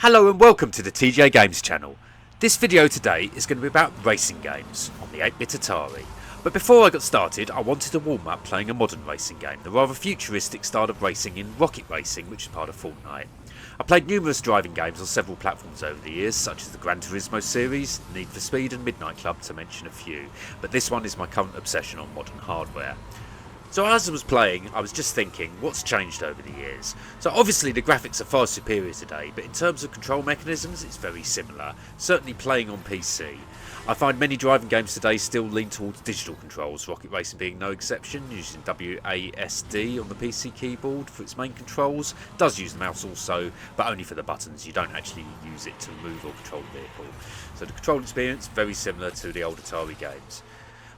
Hello and welcome to the TJ Games channel. This video today is going to be about racing games on the 8-bit Atari. But before I got started, I wanted to warm up playing a modern racing game, the rather futuristic style of racing in Rocket Racing, which is part of Fortnite. I played numerous driving games on several platforms over the years, such as the Gran Turismo series, Need for Speed and Midnight Club to mention a few, but this one is my current obsession on modern hardware. So as I was playing, I was just thinking, what's changed over the years? So obviously the graphics are far superior today, but in terms of control mechanisms, it's very similar, certainly playing on PC. I find many driving games today still lean towards digital controls, Rocket Racing being no exception, using WASD on the PC keyboard for its main controls. It does use the mouse also, but only for the buttons, you don't actually use it to move or control the vehicle. So the control experience, very similar to the old Atari games.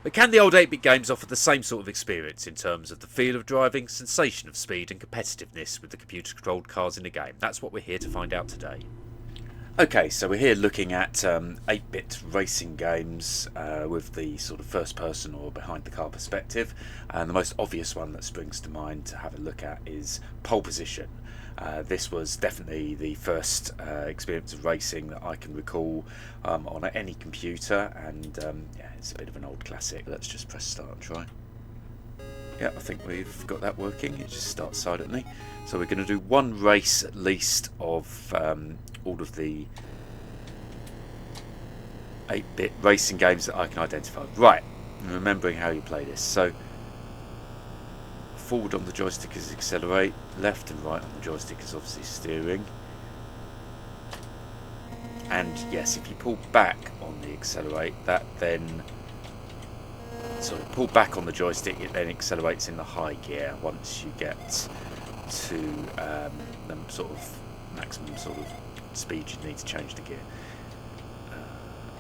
But can the old 8-bit games offer the same sort of experience in terms of the feel of driving, sensation of speed and competitiveness with the computer-controlled cars in the game? That's what we're here to find out today. Okay, so we're here looking at 8-bit racing games with the sort of first-person or behind-the-car perspective. And the most obvious one that springs to mind to have a look at is Pole Position. This was definitely the first experience of racing that I can recall on any computer, and yeah, it's a bit of an old classic. Let's just press start and try. Yeah, I think we've got that working. It just starts silently. So we're going to do one race at least of all of the 8-bit racing games that I can identify. Right, remembering how you play this. So forward on the joystick is accelerate, left and right on the joystick is obviously steering. And yes, if you pull back on the accelerate, that then pull back on the joystick, it then accelerates in the high gear once you get to the sort of maximum sort of speed you need to change the gear,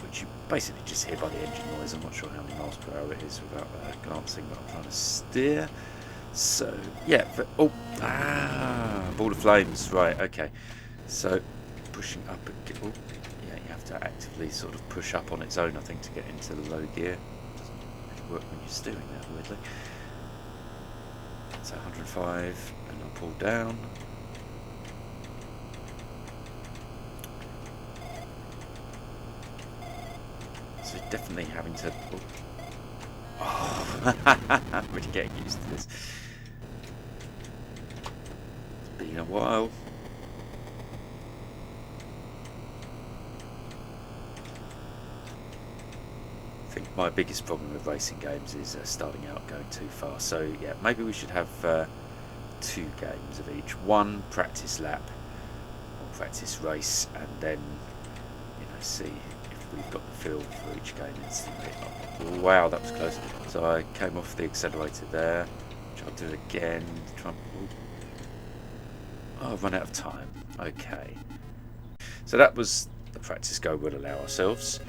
which you basically just hear by the engine noise. I'm not sure how many miles per hour it is without glancing, but I'm trying to steer. So yeah, ball of flames, right? Okay, so pushing up, yeah, you have to actively sort of push up on its own, I think, to get into the low gear. Doesn't really work when you're steering there, weirdly. So 105, and I'll pull down. So definitely having to. Oh, I'm really getting used to this. It's been a while. I think my biggest problem with racing games is starting out going too fast. So yeah, maybe we should have 2 games of each. One practice lap or practice race, and then see if we've got the feel for each game instantly. Oh, wow, that was close. So I came off the accelerator there. Try to do it again. Oh, I've run out of time. Okay. So that was the practice go we'll allow ourselves.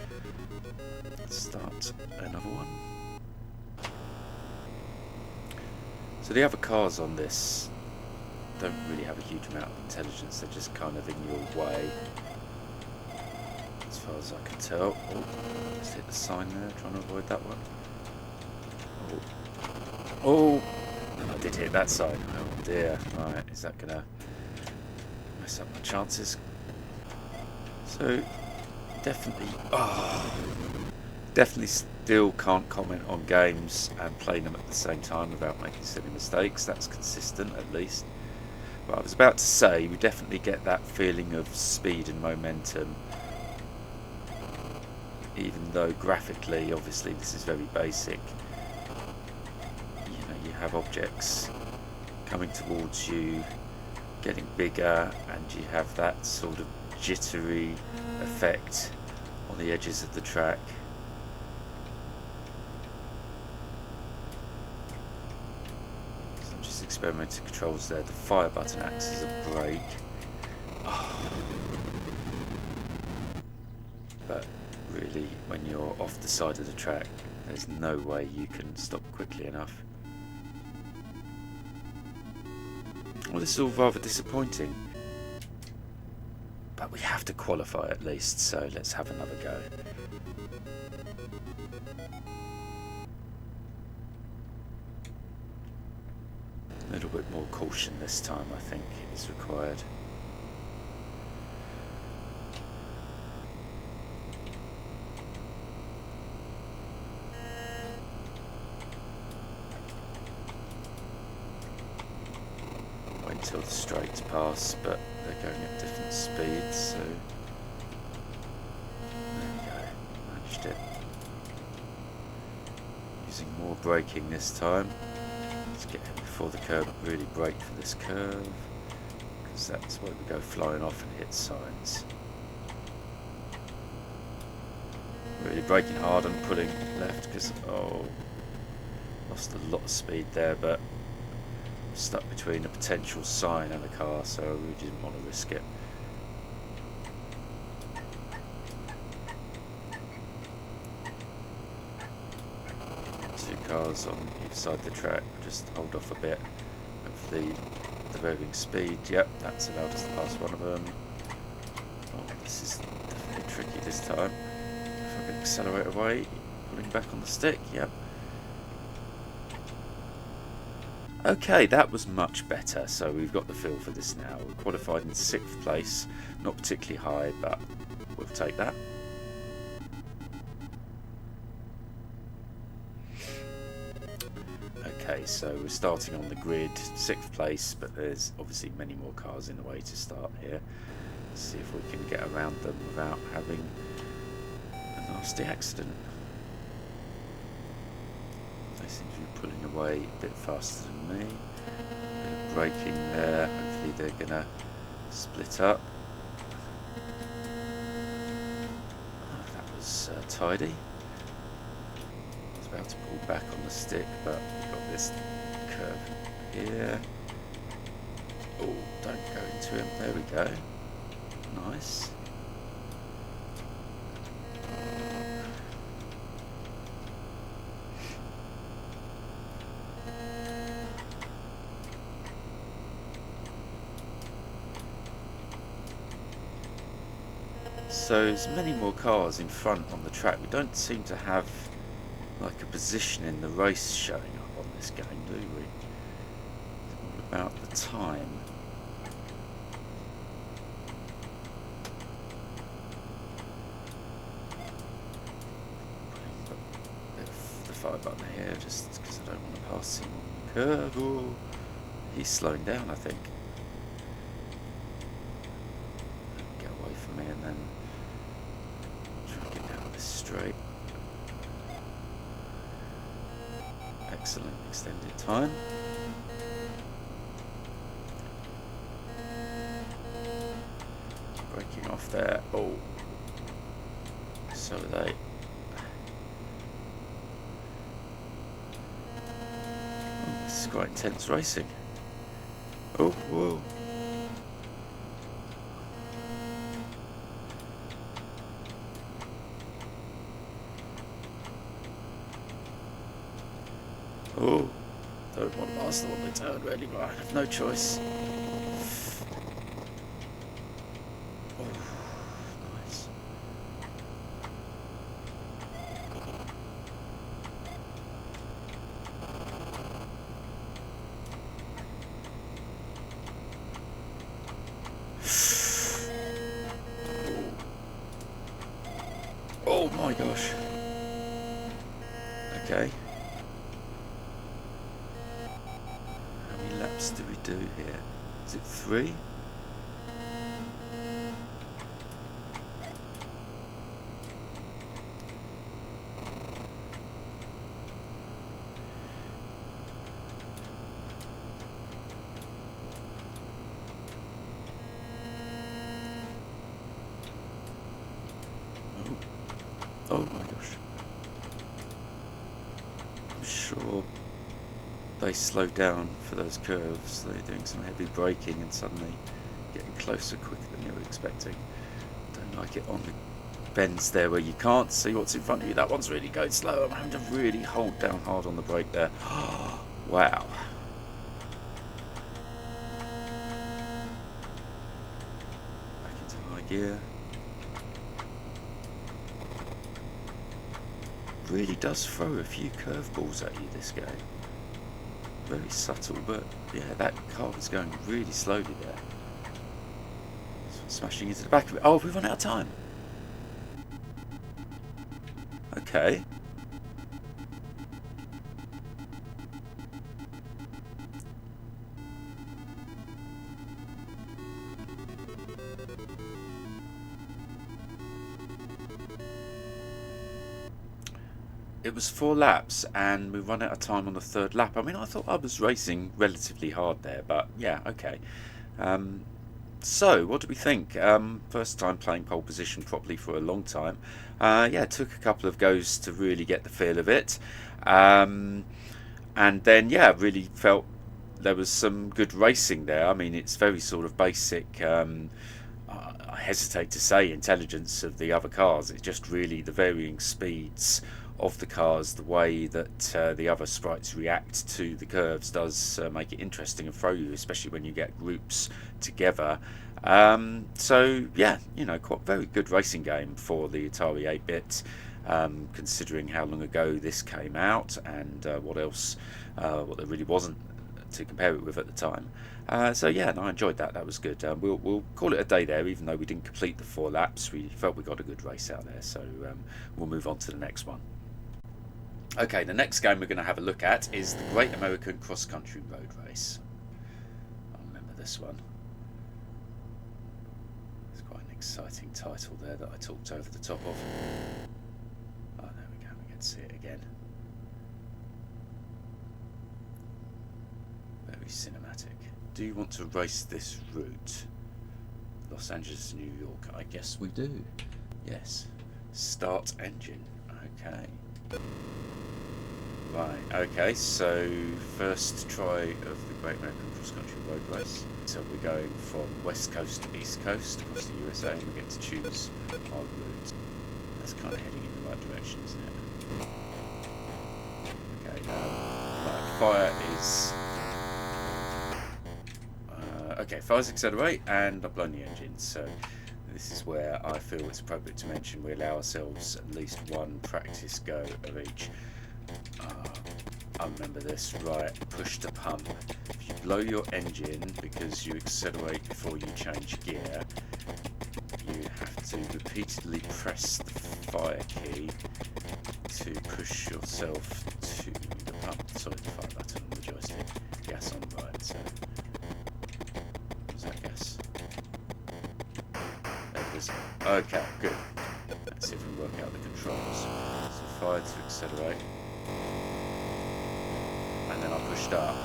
Let's start another one. So the other cars on this don't really have a huge amount of intelligence. They're just kind of in your way, as far as I can tell. Oh, let's hit the sign there, trying to avoid that one. Oh, I did hit that sign. Oh dear. Right, is that going to mess up my chances? So, definitely still can't comment on games and play them at the same time without making silly mistakes. That's consistent, at least. But I was about to say, we definitely get that feeling of speed and momentum, even though graphically, obviously, this is very basic. You have objects coming towards you, getting bigger, and you have that sort of jittery effect on the edges of the track. So I'm just experimenting controls there. The fire button acts as a brake. Oh. But really, when you're off the side of the track, there's no way you can stop quickly enough. Well, this is all rather disappointing, but we have to qualify at least, so let's have another go. A little bit more caution this time, I think, is required. until the straights pass, but they're going at different speeds, so there we go, managed it. Using more braking this time. Let's get in before the curb, really brake for this curve, because that's where we go flying off and hit signs. Really braking hard and pulling left because, oh, lost a lot of speed there, but stuck between a potential sign and a car, so I really didn't want to risk it. Two cars on each side of the track, just hold off a bit. Hopefully the moving speed, yep, that's allowed us to pass one of them. Oh, this is definitely tricky this time. If I can accelerate away, pulling back on the stick, yep. Okay, that was much better, so we've got the feel for this now. We're qualified in 6th place, not particularly high, but we'll take that. Okay, so we're starting on the grid, 6th place, but there's obviously many more cars in the way to start here. Let's see if we can get around them without having a nasty accident. They seem to be pulling away a bit faster than me. A bit of braking there. Hopefully they're going to split up. Oh, that was tidy. I was about to pull back on the stick, but we've got this curve here. Oh, don't go into him. There we go. Nice. So there's many more cars in front on the track. We don't seem to have like a position in the race showing up on this game, do we? It's all about the time. The fire button here just because I don't want to pass him on the curve. Ooh. He's slowing down, I think. Get away from me and then try to get down this straight. Excellent extended time. Breaking off there. Oh, so are they. Oh, this is quite intense racing. Oh, whoa. Oh, don't want to pass them on the turn really, but I have no choice. Oh, nice. Oh my gosh. Okay. How many laps do we do here? Is it 3? Oh my gosh. I'm sure they slow down for those curves. They're doing some heavy braking and suddenly getting closer quicker than you were expecting. Don't like it on the bends there where you can't see what's in front of you. That one's really going slow. I'm having to really hold down hard on the brake there. Wow. Back into high gear. Really does throw a few curveballs at you, this game. Very subtle, but yeah, that car was going really slowly there. Smashing into the back of it. Oh, we've run out of time. Okay. It was 4 laps and we run out of time on the 3rd lap. I mean, I thought I was racing relatively hard there, but yeah, okay. So, what do we think? First time playing pole position properly for a long time. Yeah, it took a couple of goes to really get the feel of it. And then, yeah, really felt there was some good racing there. I mean, it's very sort of basic, I hesitate to say intelligence of the other cars. It's just really the varying speeds of the cars, the way that the other sprites react to the curves does make it interesting and throw you, especially when you get groups together. So yeah, you know, quite very good racing game for the Atari 8-bit, considering how long ago this came out and what there really wasn't to compare it with at the time. So yeah, no, I enjoyed that. That was good. We'll call it a day there, even though we didn't complete the 4 laps. We felt we got a good race out there, so we'll move on to the next one. Okay, the next game we're going to have a look at is the Great American Cross Country Road Race. I remember this one. It's quite an exciting title there that I talked over the top of. Oh, there we go, we can see it again. Very cinematic. Do you want to race this route? Los Angeles to New York? I guess we do. Yes. Start engine. Okay. Right, okay, so first try of the Great American Cross Country Road Race. So we're going from west coast to east coast across the USA, and we get to choose our route. That's kind of heading in the right direction, isn't it? Okay, right, fire is... okay, fire's accelerate, and I've blown the engine, so this is where I feel it's appropriate to mention we allow ourselves at least one practice go of each. I remember this, right, push to pump. If you blow your engine because you accelerate before you change gear, you have to repeatedly press the fire key to push yourself to the pump. Sorry, the fire button on the joystick. Gas on right, so... was that gas? There it is. Okay, good. Let's see if we can work out the controls. So fire to accelerate. And then I pushed up.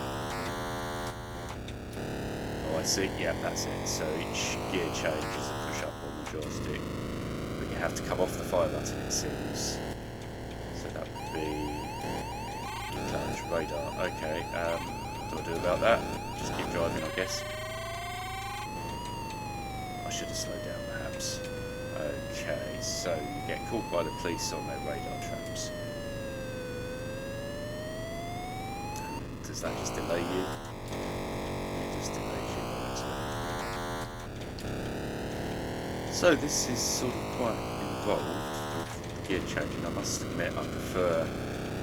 Oh, I see. Yeah, that's it. So each gear change is a push up on the joystick. But you have to come off the fire button, it seems. So that would be touch radar. Okay, what do I do about that? Just keep driving, I guess. I should have slowed down, perhaps. Okay, so you get caught by the police on their radar traps. Does that just delay you? It just delays you. So this is sort of quite involved with the gear changing. I must admit I prefer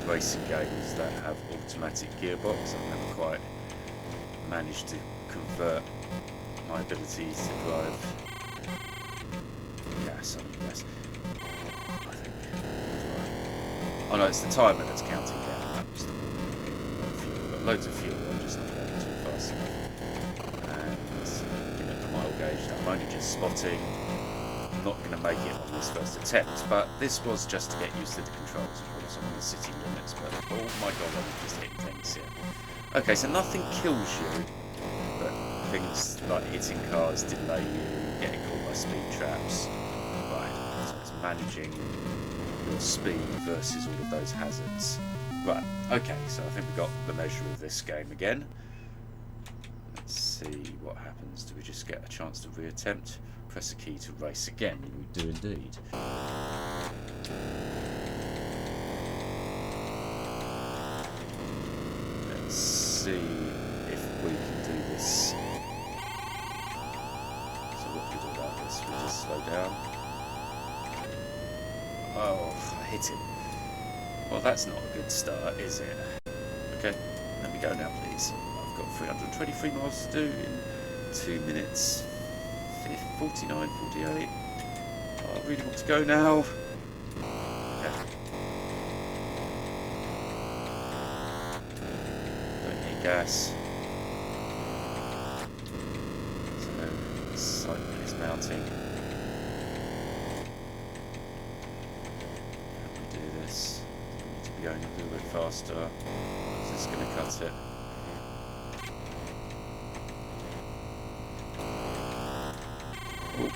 racing games that have automatic gearbox. I've never quite managed to convert my ability to drive gas. I think. Oh no, it's the timer that's counting down. That was the loads of fuel, I'm just not going too fast enough. And looking at the mile gauge that I'm only just spotting, I'm not going to make it on this first attempt, but this was just to get used to the controls as well as on the city limits, but oh my god, I'm just hitting things here. Okay, so nothing kills you, but things like hitting cars delay you, getting caught by speed traps. Right, so it's managing your speed versus all of those hazards. Right, okay, so I think we've got the measure of this game again. Let's see what happens. Do we just get a chance to reattempt? Press a key to race again. We do indeed. Let's see if we can do this. So what do we do about this? We just slow down. Oh, I hit him. Well, that's not a good start, is it? Okay, let me go now, please. I've got 323 miles to do in 2 minutes 49, 48. Oh, I really want to go now. Okay. Don't need gas. So, excitement is mounting. Can we do this? be going a little bit faster. Is this going to cut it? Oh.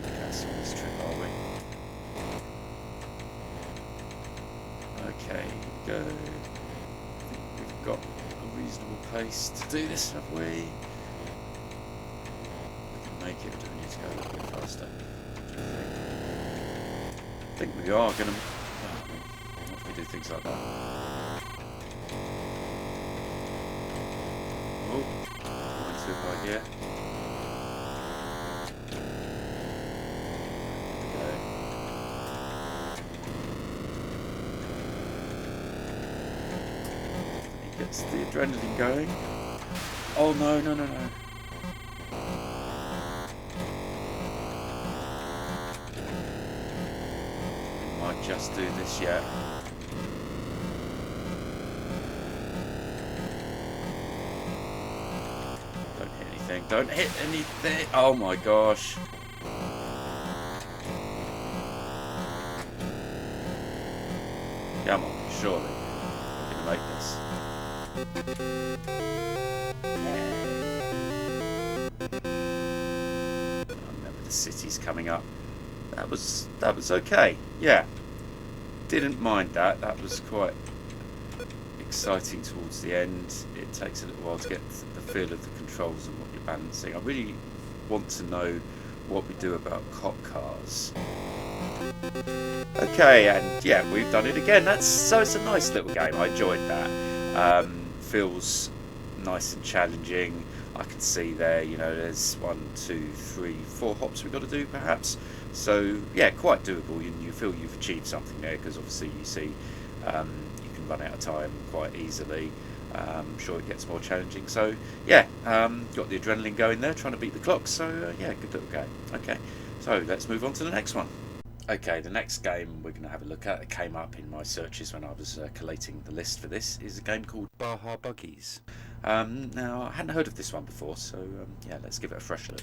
Cancel this trip, are we? Okay, here we go. I think we've got a reasonable pace to do this, have we? We can make it, or do we need to go a little bit faster? What do you think? I think we are going to... what if we do things like that? Oh, not too bad yet. Gets the adrenaline going. Oh no, no, no, no. We might just do this yet. Don't hit anything. Don't hit anything. Oh my gosh. Come on, surely. We're going to make this. Remember the city's coming up. That was okay. Yeah, didn't mind that. That was quite exciting towards the end. It takes a little while to get the feel of the controls and what you're balancing. I really want to know what we do about cop cars. Okay, and yeah, we've done it again. So it's a nice little game. I enjoyed that. Feels nice and challenging. I can see there, you know, there's 1, 2, 3, 4 hops we've got to do perhaps. So yeah, quite doable. You feel you've achieved something there, because obviously you see you can run out of time quite easily. I'm sure it gets more challenging. So yeah, got the adrenaline going there, trying to beat the clock. So yeah, good little game. Okay, so let's move on to the next one. Okay, the next game we're going to have a look at, it came up in my searches when I was collating the list for this, is a game called Baja Buggies. Now, I hadn't heard of this one before, so yeah, let's give it a fresh look.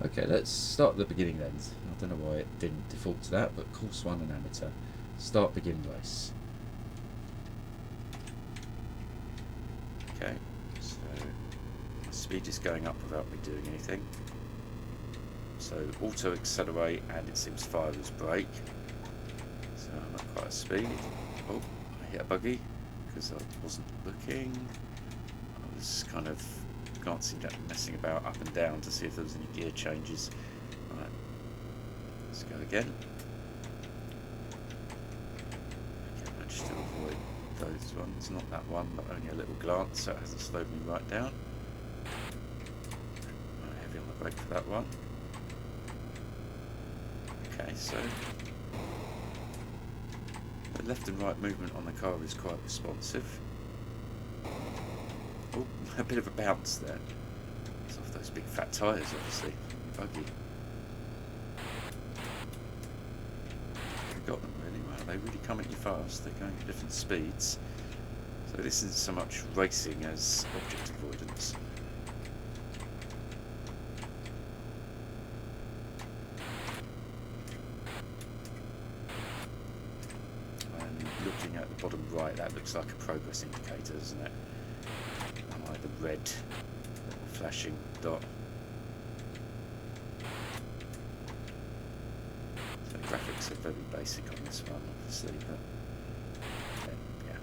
Okay, let's start at the beginning then. I don't know why it didn't default to that, but course 1 and amateur. Start begin race. Okay, so my speed is going up without me doing anything. So auto accelerate, and it seems fire as brake. So I'm at quite a speed. Oh, I hit a buggy because I wasn't looking. I was kind of glancing down, messing about up and down to see if there was any gear changes. Right, let's go again. Okay, managed to avoid those ones. Not that one, but only a little glance, so it hasn't slowed me right down. Heavy on the brake for that one. Okay, so the left and right movement on the car is quite responsive. Oh, a bit of a bounce there. It's off those big fat tyres, obviously. Buggy. Got them really well. They really come at you fast. They're going at different speeds. So this isn't so much racing as object avoidance. Looking at the bottom right, that looks like a progress indicator, doesn't it? Like the red little flashing dot. So the graphics are very basic on this one, obviously, but yeah,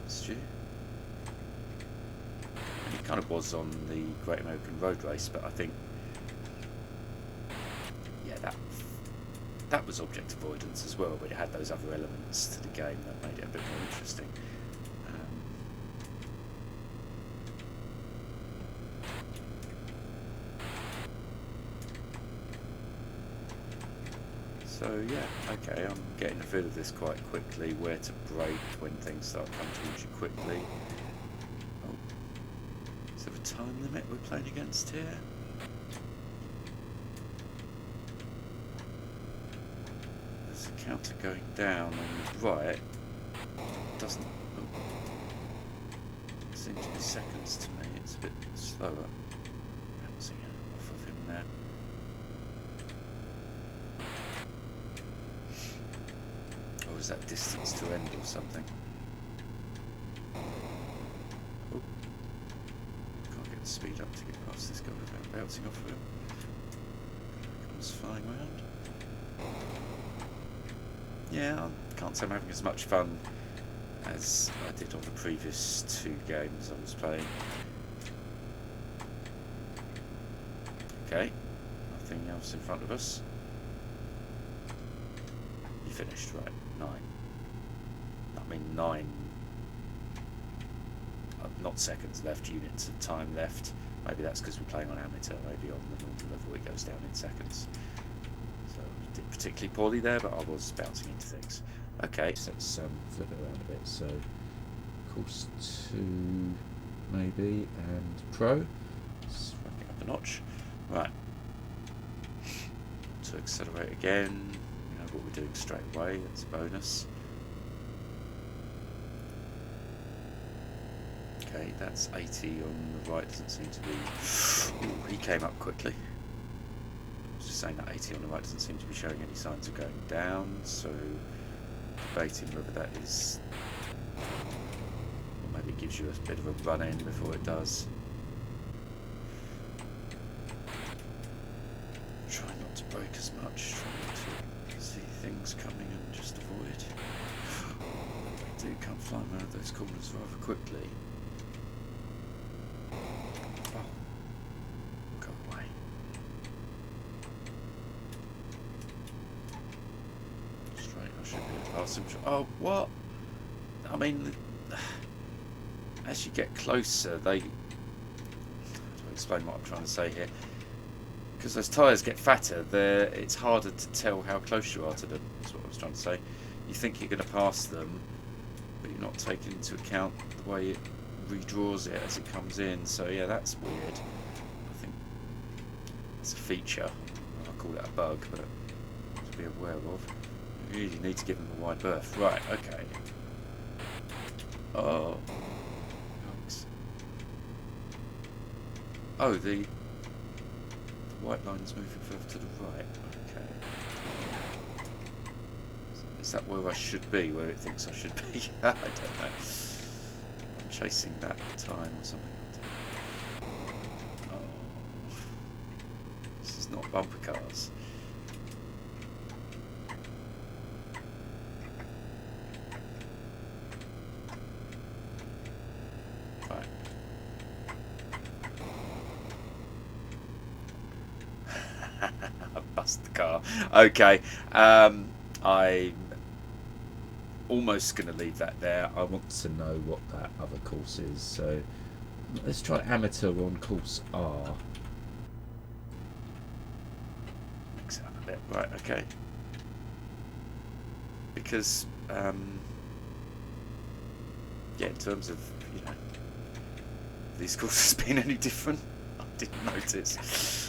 it's true. And it kind of was on the Great American Road Race, but I think, yeah, that was object avoidance as well, but it had those other elements to the game that made it a bit more interesting. So yeah, okay, I'm getting the feel of this quite quickly, where to brake when things start coming towards you quickly. Oh, is there a time limit we're playing against here? Counter going down on the right doesn't seem to be seconds to me. It's a bit slower. Bouncing off of him there. is that distance to end or something? Oh. Can't get the speed up to get past this guy without bouncing off of him. Comes flying around. Yeah, I can't say I'm having as much fun as I did on the previous 2 games I was playing. Okay, nothing else in front of us. You finished, right? 9. I mean 9, not seconds left, units of time left. Maybe that's because we're playing on amateur, maybe on the normal level it goes down in seconds. So I did particularly poorly there, but I was bouncing into things. Okay, so let's flip it around a bit. So course 2 maybe, and pro. Let's rank it up a notch. Right. To accelerate again. You know what we're doing straight away, that's a bonus. Okay, that's 80 on the right, doesn't seem to be... Ooh, he came up quickly. I was just saying that 80 on the right doesn't seem to be showing any signs of going down, so debating whether that is... Or maybe it gives you a bit of a run in before it does. Try not to break as much, try not to see things coming and just avoid. They do come flying around those corners rather quickly. Oh, what? I mean, as you get closer, they... I'll explain what I'm trying to say here. Because those tyres get fatter, it's harder to tell how close you are to them. That's what I was trying to say. You think you're going to pass them, but you're not taking into account the way it redraws it as it comes in. So yeah, that's weird. I think it's a feature. I'll call it a bug, but to be aware of. You really need to give them a wide berth. Right, okay. Oh. Thanks. Oh, the white line's moving further to the right. Okay. Is that where I should be, where it thinks I should be? I don't know. I'm chasing that time or something. Oh. This is not bumper cars. The car. Okay, I'm almost going to leave that there. I want to know what that other course is, so let's try amateur on course R. Mix it up a bit. Right, okay. Because yeah, in terms of, you know, these courses been any different, I didn't notice.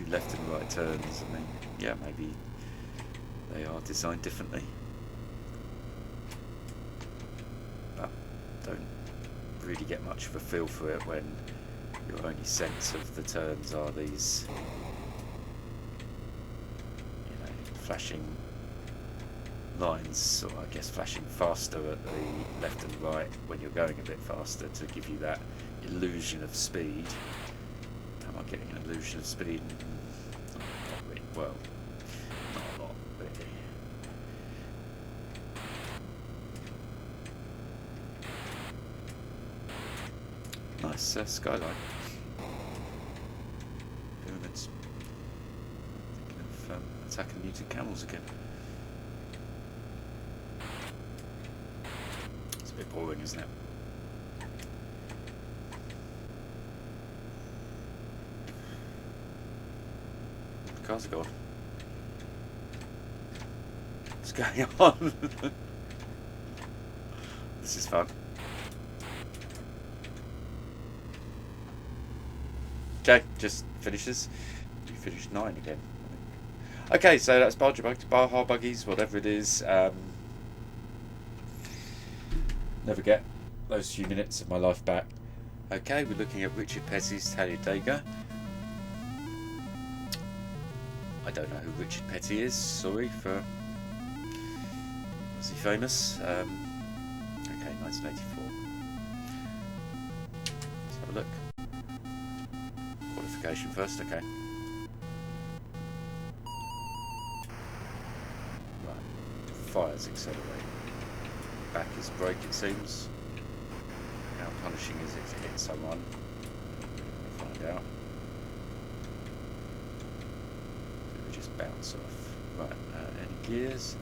Left and right turns, I mean, yeah, maybe they are designed differently, but don't really get much of a feel for it when your only sense of the turns are these, you know, flashing lines, or I guess flashing faster at the left and right when you're going a bit faster to give you that illusion of speed. Am I getting an illusion of speed? Not really. Well, not a lot, really. Nice skyline. Pyramids. Thinking of attacking mutant camels again. It's a bit boring, isn't it? Cars are gone. What's going on? This is fun. Okay, just finishes. We finished 9 again. Okay, so that's Baja Buggies, whatever it is. Never get those few minutes of my life back. Okay, we're looking at Richard Petty's Talladega. I don't know who Richard Petty is, sorry for... Was he famous? Okay, 1984. Let's have a look. Qualification first, okay. Right, fire's accelerating. Back is brake, it seems. How punishing is it to hit someone? We'll find out. We just bounce off. Right, any gears?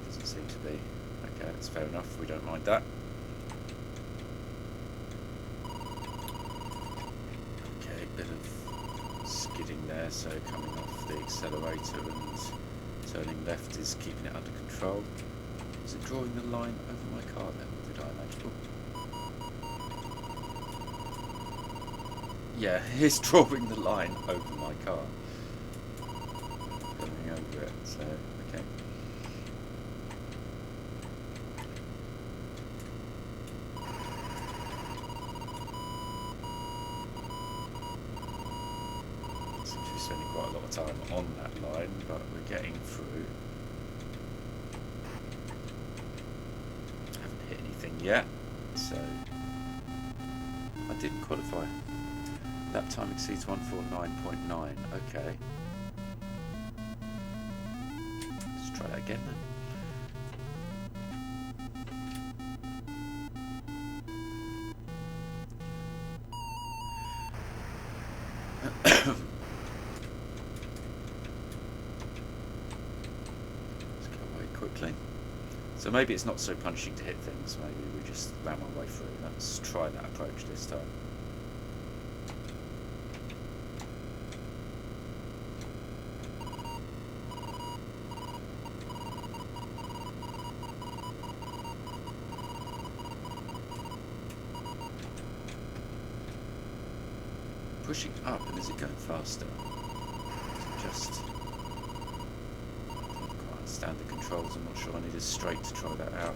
Doesn't seem to be. Okay, that's fair enough. We don't mind that. Okay, a bit of skidding there, so coming off the accelerator and turning left is keeping it under control. Is it drawing the line over my car then? Or did I imagine? Oh. Yeah, he's drawing the line over my car. Going over it, so, okay. Seems to be spending quite a lot of time on that line, but we're getting through. Haven't hit anything yet, so I didn't qualify. Lap time exceeds 149.9. Okay. Let's try that again then. Let's get away quickly. So maybe it's not so punishing to hit things. Maybe we just ram our way through. Let's try that approach this time. Pushing up, and is it going faster? Just I don't quite understand the controls. I'm not sure I need a straight to try that out.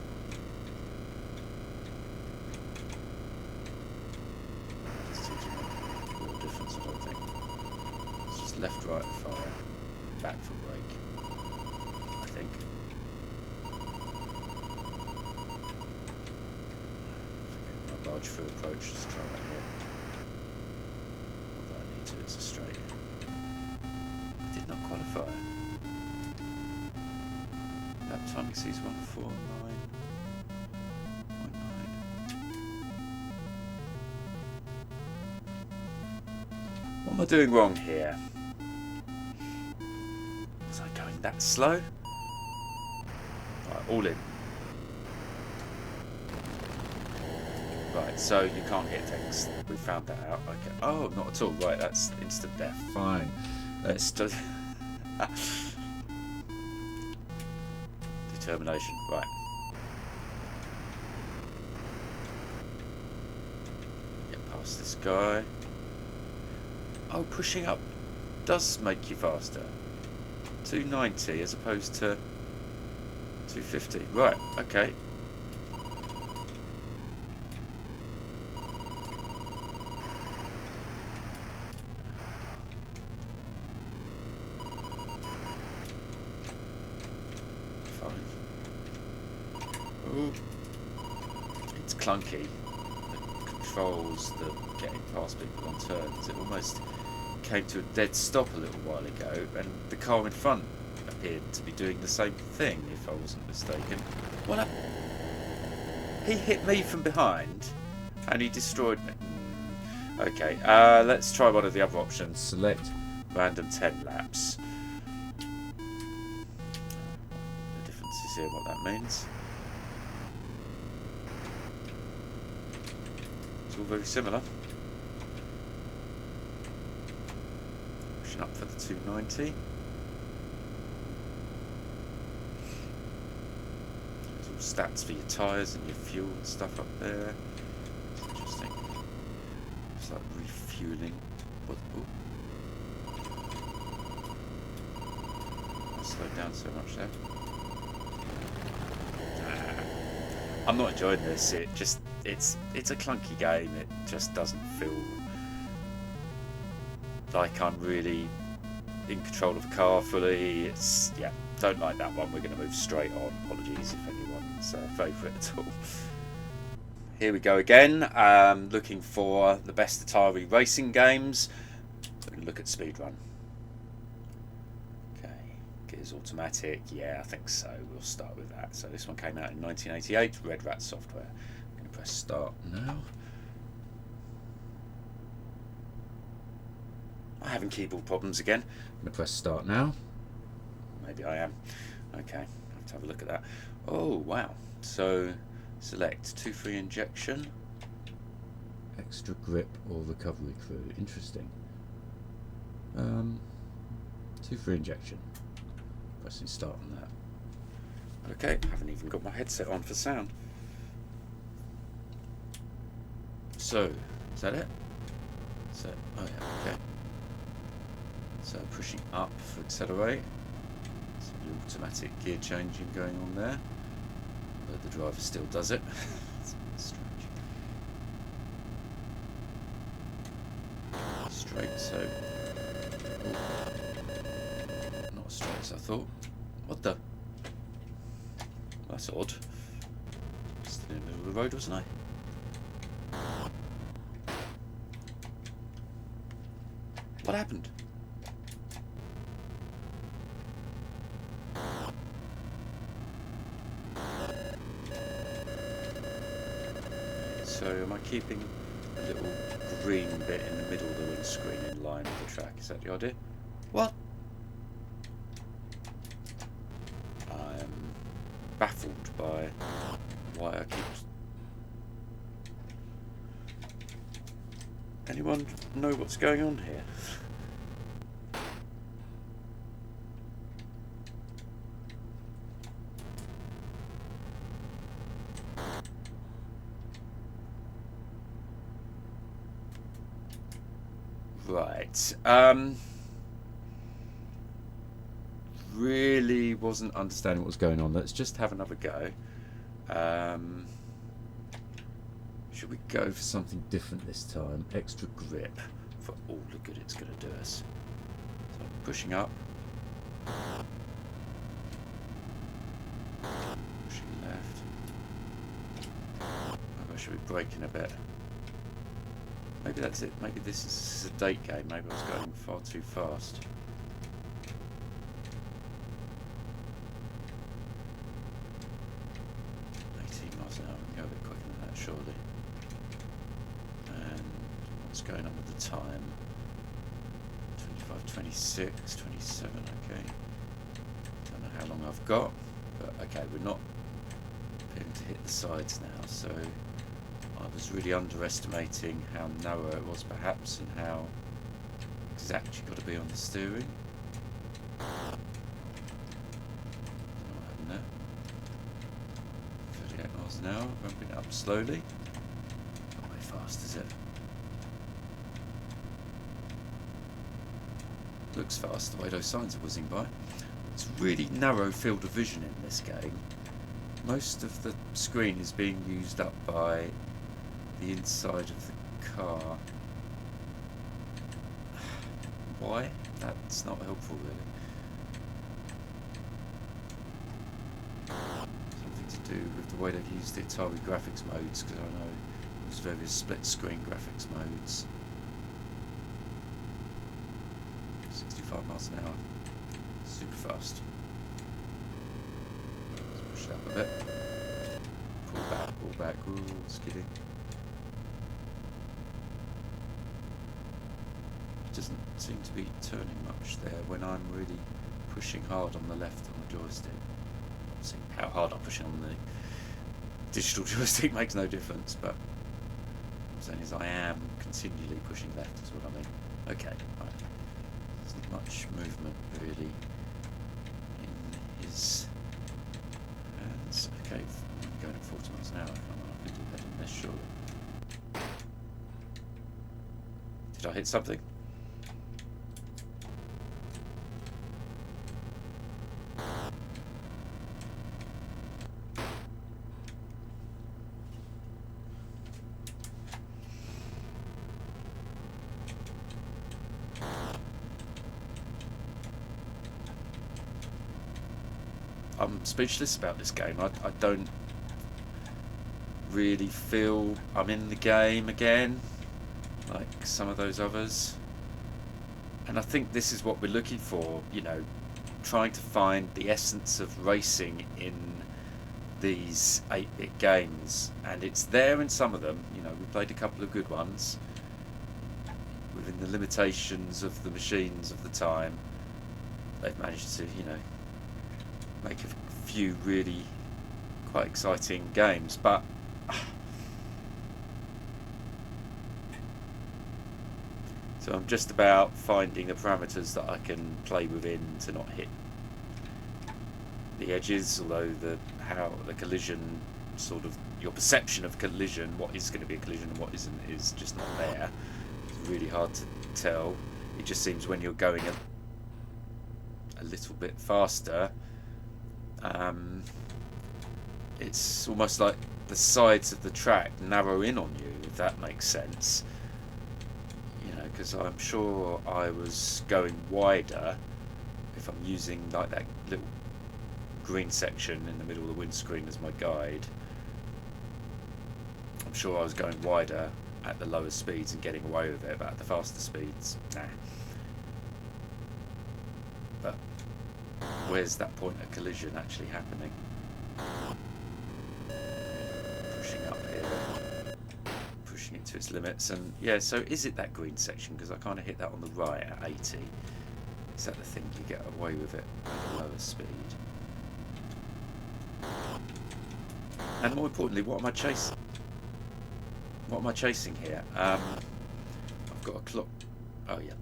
It seems to make a real difference, I don't think. It's just left, right, fire, back for brake, I think. Forget my barge through approach, just try that here. It's a straight. Did not qualify. Lap time exceeds 149.9. What am I doing wrong here? Was I going that slow? Right, all in. Right, so you can't hit things. We found that out. Okay. Oh, not at all. Right, that's instant death. Fine. Let's do... Determination. Right. Get past this guy. Oh, pushing up does make you faster. 290 as opposed to 250. Right, okay. Ooh. It's clunky. The controls, the getting past people on turns, it almost came to a dead stop a little while ago, and the car in front appeared to be doing the same thing, if I wasn't mistaken. What? He hit me from behind, and he destroyed me. Okay, let's try one of the other options. Select random 10 laps. The difference is here what that means. It's all very similar. Pushing up for the 290. There's all stats for your tyres and your fuel and stuff up there. It's interesting. It's like refueling. What? I slowed down so much there. I'm not enjoying this. It's a clunky game. It just doesn't feel like I'm really in control of a car fully. It's, yeah, don't like that one. We're going to move straight on. Apologies if anyone's favourite at all. Here we go again. Looking for the best Atari racing games. We're going to look at speedrun. Okay, gears automatic. Yeah, I think so. We'll start with that. So this one came out in 1988. Red Rat Software. I'm going to press start now. I'm having keyboard problems again. I'm going to press start now. Maybe I am. Okay, I have to have a look at that. Oh, wow. So, select 2-3 injection, extra grip or recovery crew. Interesting. 2-3 injection. Pressing start on that. Okay, I haven't even got my headset on for sound. So, is that it? So, oh yeah, okay. So pushing up for accelerate. So the automatic gear changing going on there. But the driver still does it. It's a bit strange. Straight, so not as straight as I thought. What the? That's odd. Just in the middle of the road, wasn't I? What happened? So am I keeping a little green bit in the middle of the windscreen in line with the track? Is that the idea? What? I'm baffled by why I keep... Anyone know what's going on here? Right. Really wasn't understanding what was going on. Let's just have another go. Should we go for something different this time? Extra grip for all the good it's going to do us. So I'm pushing up. Pushing left. Maybe I should be braking a bit. Maybe that's it. Maybe this is a date game. Maybe I was going far too fast. Miles an hour. We can go a bit quicker than that, surely. And what's going on with the time? 25, 26, 27. Okay. Don't know how long I've got, but okay, we're not appearing to hit the sides now, so. I was really underestimating how narrow it was perhaps and how exact you've got to be on the steering. Don't know what happened there. 38 miles an hour, ramping up slowly. Not very fast, is it? Looks fast the way those signs are whizzing by. It's really narrow field of vision in this game. Most of the screen is being used up by the inside of the car. Why? That's not helpful, really. Something to do with the way they've used the Atari graphics modes, because I know there's various split screen graphics modes. 65 miles an hour. Super fast. Let's push it up a bit. Pull back, ooh, skidding. Doesn't seem to be turning much there when I'm really pushing hard on the left on the joystick. Obviously, how hard I'm pushing on the digital joystick makes no difference, but what I'm saying is I am continually pushing left, is what I mean. Okay, right. There's not much movement really in his hands. Okay, I'm going at 40 miles an hour. I can do better than this, surely. Did I hit something? I'm speechless about this game. I don't really feel I'm in the game again, like some of those others. And I think this is what we're looking for, you know, trying to find the essence of racing in these 8-bit games. And it's there in some of them, you know, we played a couple of good ones within the limitations of the machines of the time. They've managed to, you know, make a few really quite exciting games, but so I'm just about finding the parameters that I can play within to not hit the edges, although how the collision, sort of your perception of collision, what is going to be a collision and what isn't, is just not there. It's really hard to tell. It just seems when you're going a little bit faster, it's almost like the sides of the track narrow in on you, if that makes sense. You know, because I'm sure I was going wider if I'm using like that little green section in the middle of the windscreen as my guide. I'm sure I was going wider at the lower speeds and getting away with it, but at the faster speeds, nah. But where's that point of collision actually happening? Pushing up here, pushing it to its limits, and yeah, so is it that green section? Because I kind of hit that on the right at 80. Is that the thing you get away with it at the lower speed? And more importantly, what am I chasing? What am I chasing here? I've got a clock. Oh yeah,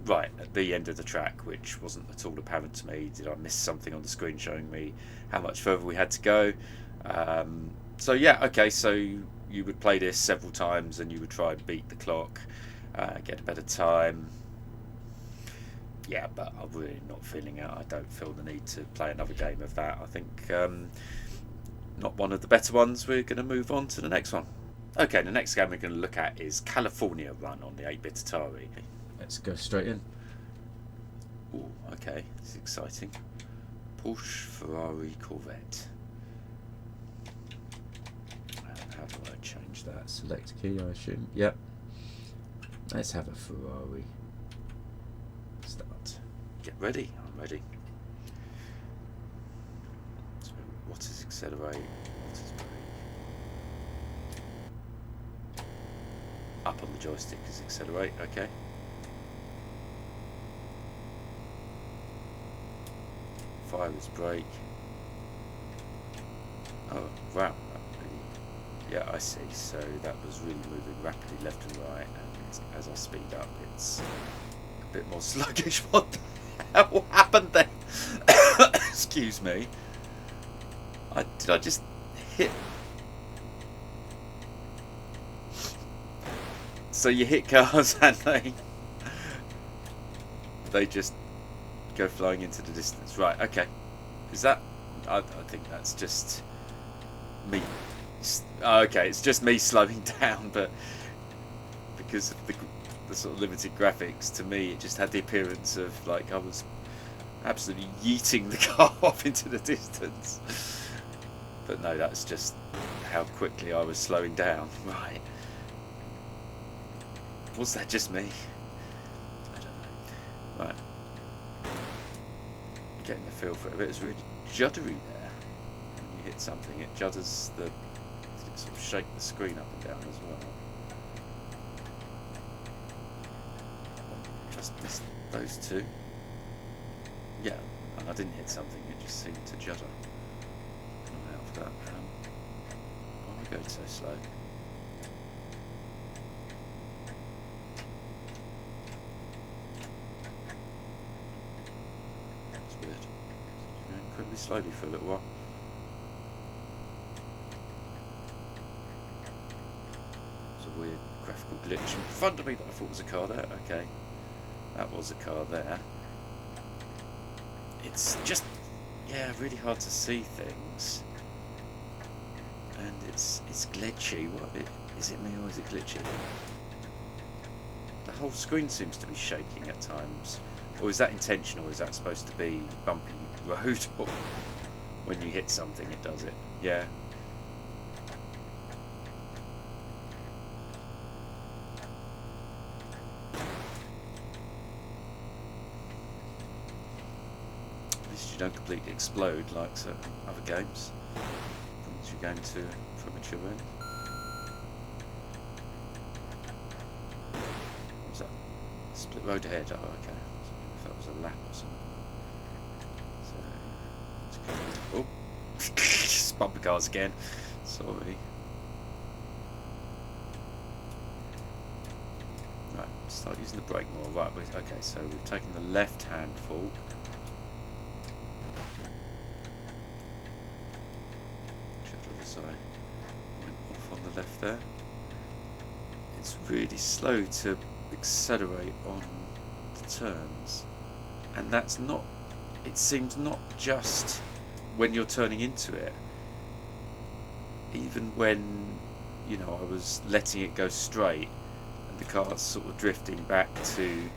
right at the end of the track, which wasn't at all apparent to me. Did I miss something on the screen showing me how much further we had to go? So yeah, okay, so you would play this several times and you would try and beat the clock, get a better time. Yeah, but I'm really not feeling it. I don't feel the need to play another game of that. I think not one of the better ones. We're going to move on to the next one. Okay, the next game we're going to look at is California Run on the 8-bit Atari. Let's go straight in. Oh, okay, this is exciting. Porsche, Ferrari, Corvette. How do I change that? Select key, I assume. Yep. Let's have a Ferrari. Start. Get ready. I'm ready. So what is accelerate? What is brake? Up on the joystick is accelerate. Okay. Fire is brake. Oh wow. Yeah, I see. So that was really moving rapidly left and right, and as I speed up, it's a bit more sluggish. What the hell happened then? Excuse me. Did I just hit? So you hit cars and they just go flying into the distance, right? Okay. Is that? I think that's just me. Okay, it's just me slowing down, but because of the sort of limited graphics, to me it just had the appearance of like I was absolutely yeeting the car off into the distance. But no, that's just how quickly I was slowing down. Right. Was that just me? I don't know. Right. Getting the feel for it a bit. It's really juddery there. When you hit something, it judders the... It sort of shake the screen up and down as well. Just missed those two. Yeah, and I didn't hit something, it just seemed to judder. Not out for that. Why am I going so slow? It's weird. It's going incredibly slowly for a little while. Weird graphical glitch in front of me that I thought was a car there. Okay, that was a car there. It's just, yeah, really hard to see things, and it's glitchy. What is it me or is it glitchy? The whole screen seems to be shaking at times, or is that intentional? Is that supposed to be bumpy road? When you hit something, it does it. Yeah. At least you don't completely explode like certain other games. Once you're going to premature end. What was that? Split road ahead. Oh, okay. If that was a lap or something. So, oh, just bumper cars again. Sorry. Right, start using the brake more. Right, okay, so we've taken the left-hand fault. Check the other side. Went off on the left there. It's really slow to accelerate on the turns, and that's not. It seems not just when you're turning into it. Even when, you know, I was letting it go straight and the car's sort of drifting back to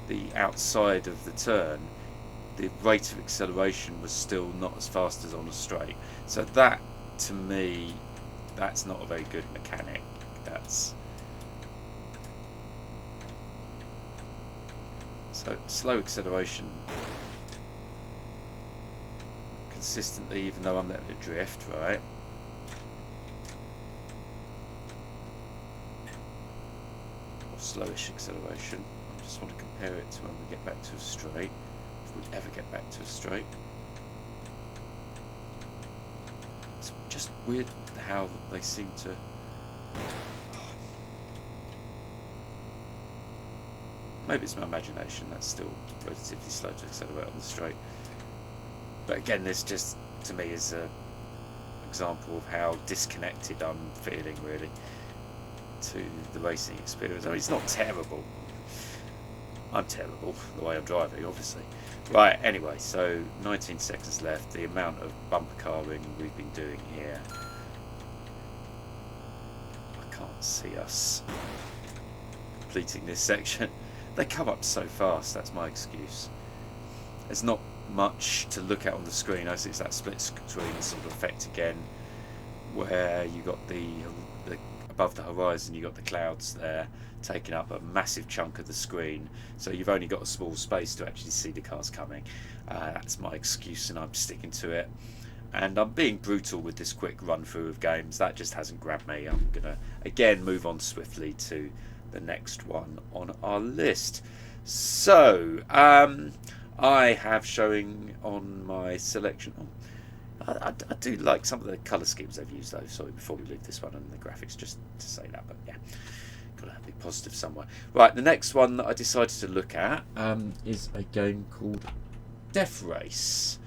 the outside of the turn, the rate of acceleration was still not as fast as on a straight. So that, to me, that's not a very good mechanic. That's so slow acceleration consistently, even though I'm letting it drift, right? Or slowish acceleration. I just want to compare it to when we get back to a straight, if we ever get back to a straight. It's just weird how they seem to. Maybe it's my imagination, that's still relatively slow to accelerate on the straight. But again, this just, to me, is an example of how disconnected I'm feeling, really, to the racing experience. I mean, it's not terrible. I'm terrible, the way I'm driving, obviously. Right, anyway, so 19 seconds left. The amount of bumper carring we've been doing here. I can't see us completing this section. They come up so fast, that's my excuse. There's not much to look at on the screen. I see it's that split screen sort of effect again, where you got the above the horizon, you got the clouds there taking up a massive chunk of the screen, so you've only got a small space to actually see the cars coming. That's my excuse, and I'm sticking to it. And I'm being brutal with this quick run through of games. That just hasn't grabbed me. I'm gonna again move on swiftly to the next one on our list. So I have showing on my selection. I do like some of the colour schemes they've used, though. Sorry, before we leave this one and the graphics, just to say that. But yeah, got to be positive somewhere. Right, the next one that I decided to look at is a game called D3ath Race.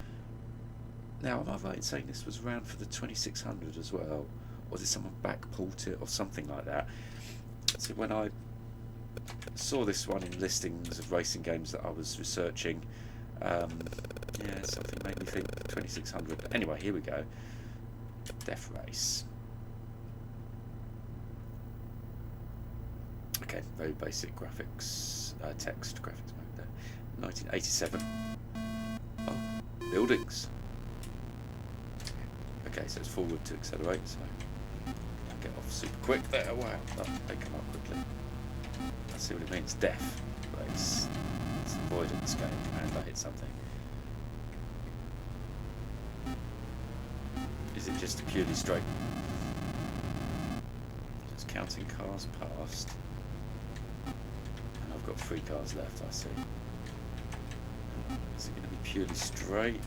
Now, am I right in saying this was around for the 2600 as well, or did someone backport it or something like that? So when I saw this one in listings of racing games that I was researching, yeah, something made me think 2600. But anyway, here we go. D3ath Race. Okay, very basic graphics, text graphics mode there. 1987. Oh, buildings. Okay, so it's forward to accelerate, so I'll get off super quick there. Wow, they come up quickly. I see what it means. D3ath Race. It's avoidance game, and I hit something. Is it just a purely straight? Just counting cars past. And I've got 3 cars left, I see. Is it going to be purely straight?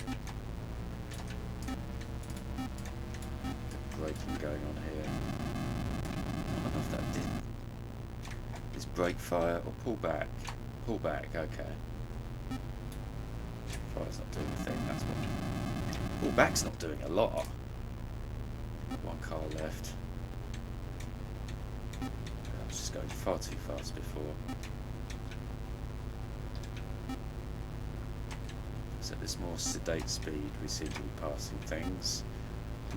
Braking going on here. I don't know if that did. Is brake fire or pull back? Pull back, okay. Fire's not doing a thing, that's what. Pull back's not doing a lot. 1 car left. I was just going far too fast before. So at this more sedate speed, we seem to be passing things.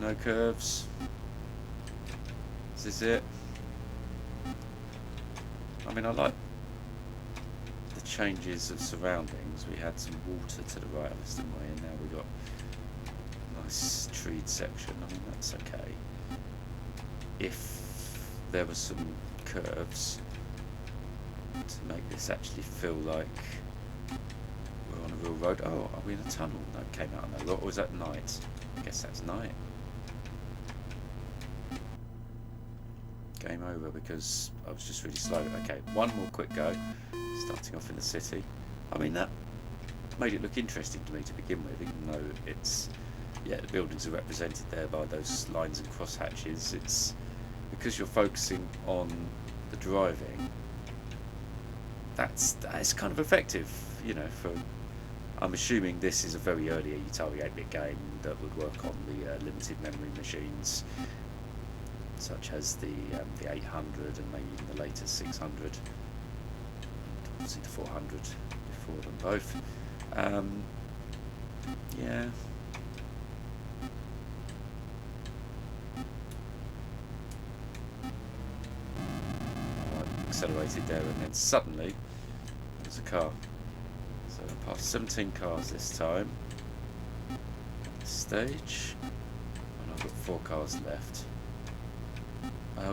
No curves. Is this it? I mean, I like the changes of surroundings. We had some water to the right of us, didn't we? And now we've got Nice treed section. I mean, that's okay. If there were some curves to make this actually feel like we're on a real road. Oh, are we in a tunnel? No, it came out on that lot. Or was that night? I guess that's night. Game over because I was just really slow. Okay, one more quick go. Starting off in the city. I mean, that made it look interesting to me to begin with, even though it's, yeah, the buildings are represented there by those lines and crosshatches. It's because you're focusing on the driving. That's kind of effective, you know. For I'm assuming this is a very early Atari 8-bit game that would work on the limited memory machines, such as the 800 and maybe even the later 600. Obviously the 400 before them both. Yeah. Accelerated there, and then suddenly there's a car. So I passed 17 cars this time. This stage, and I've got 4 cars left.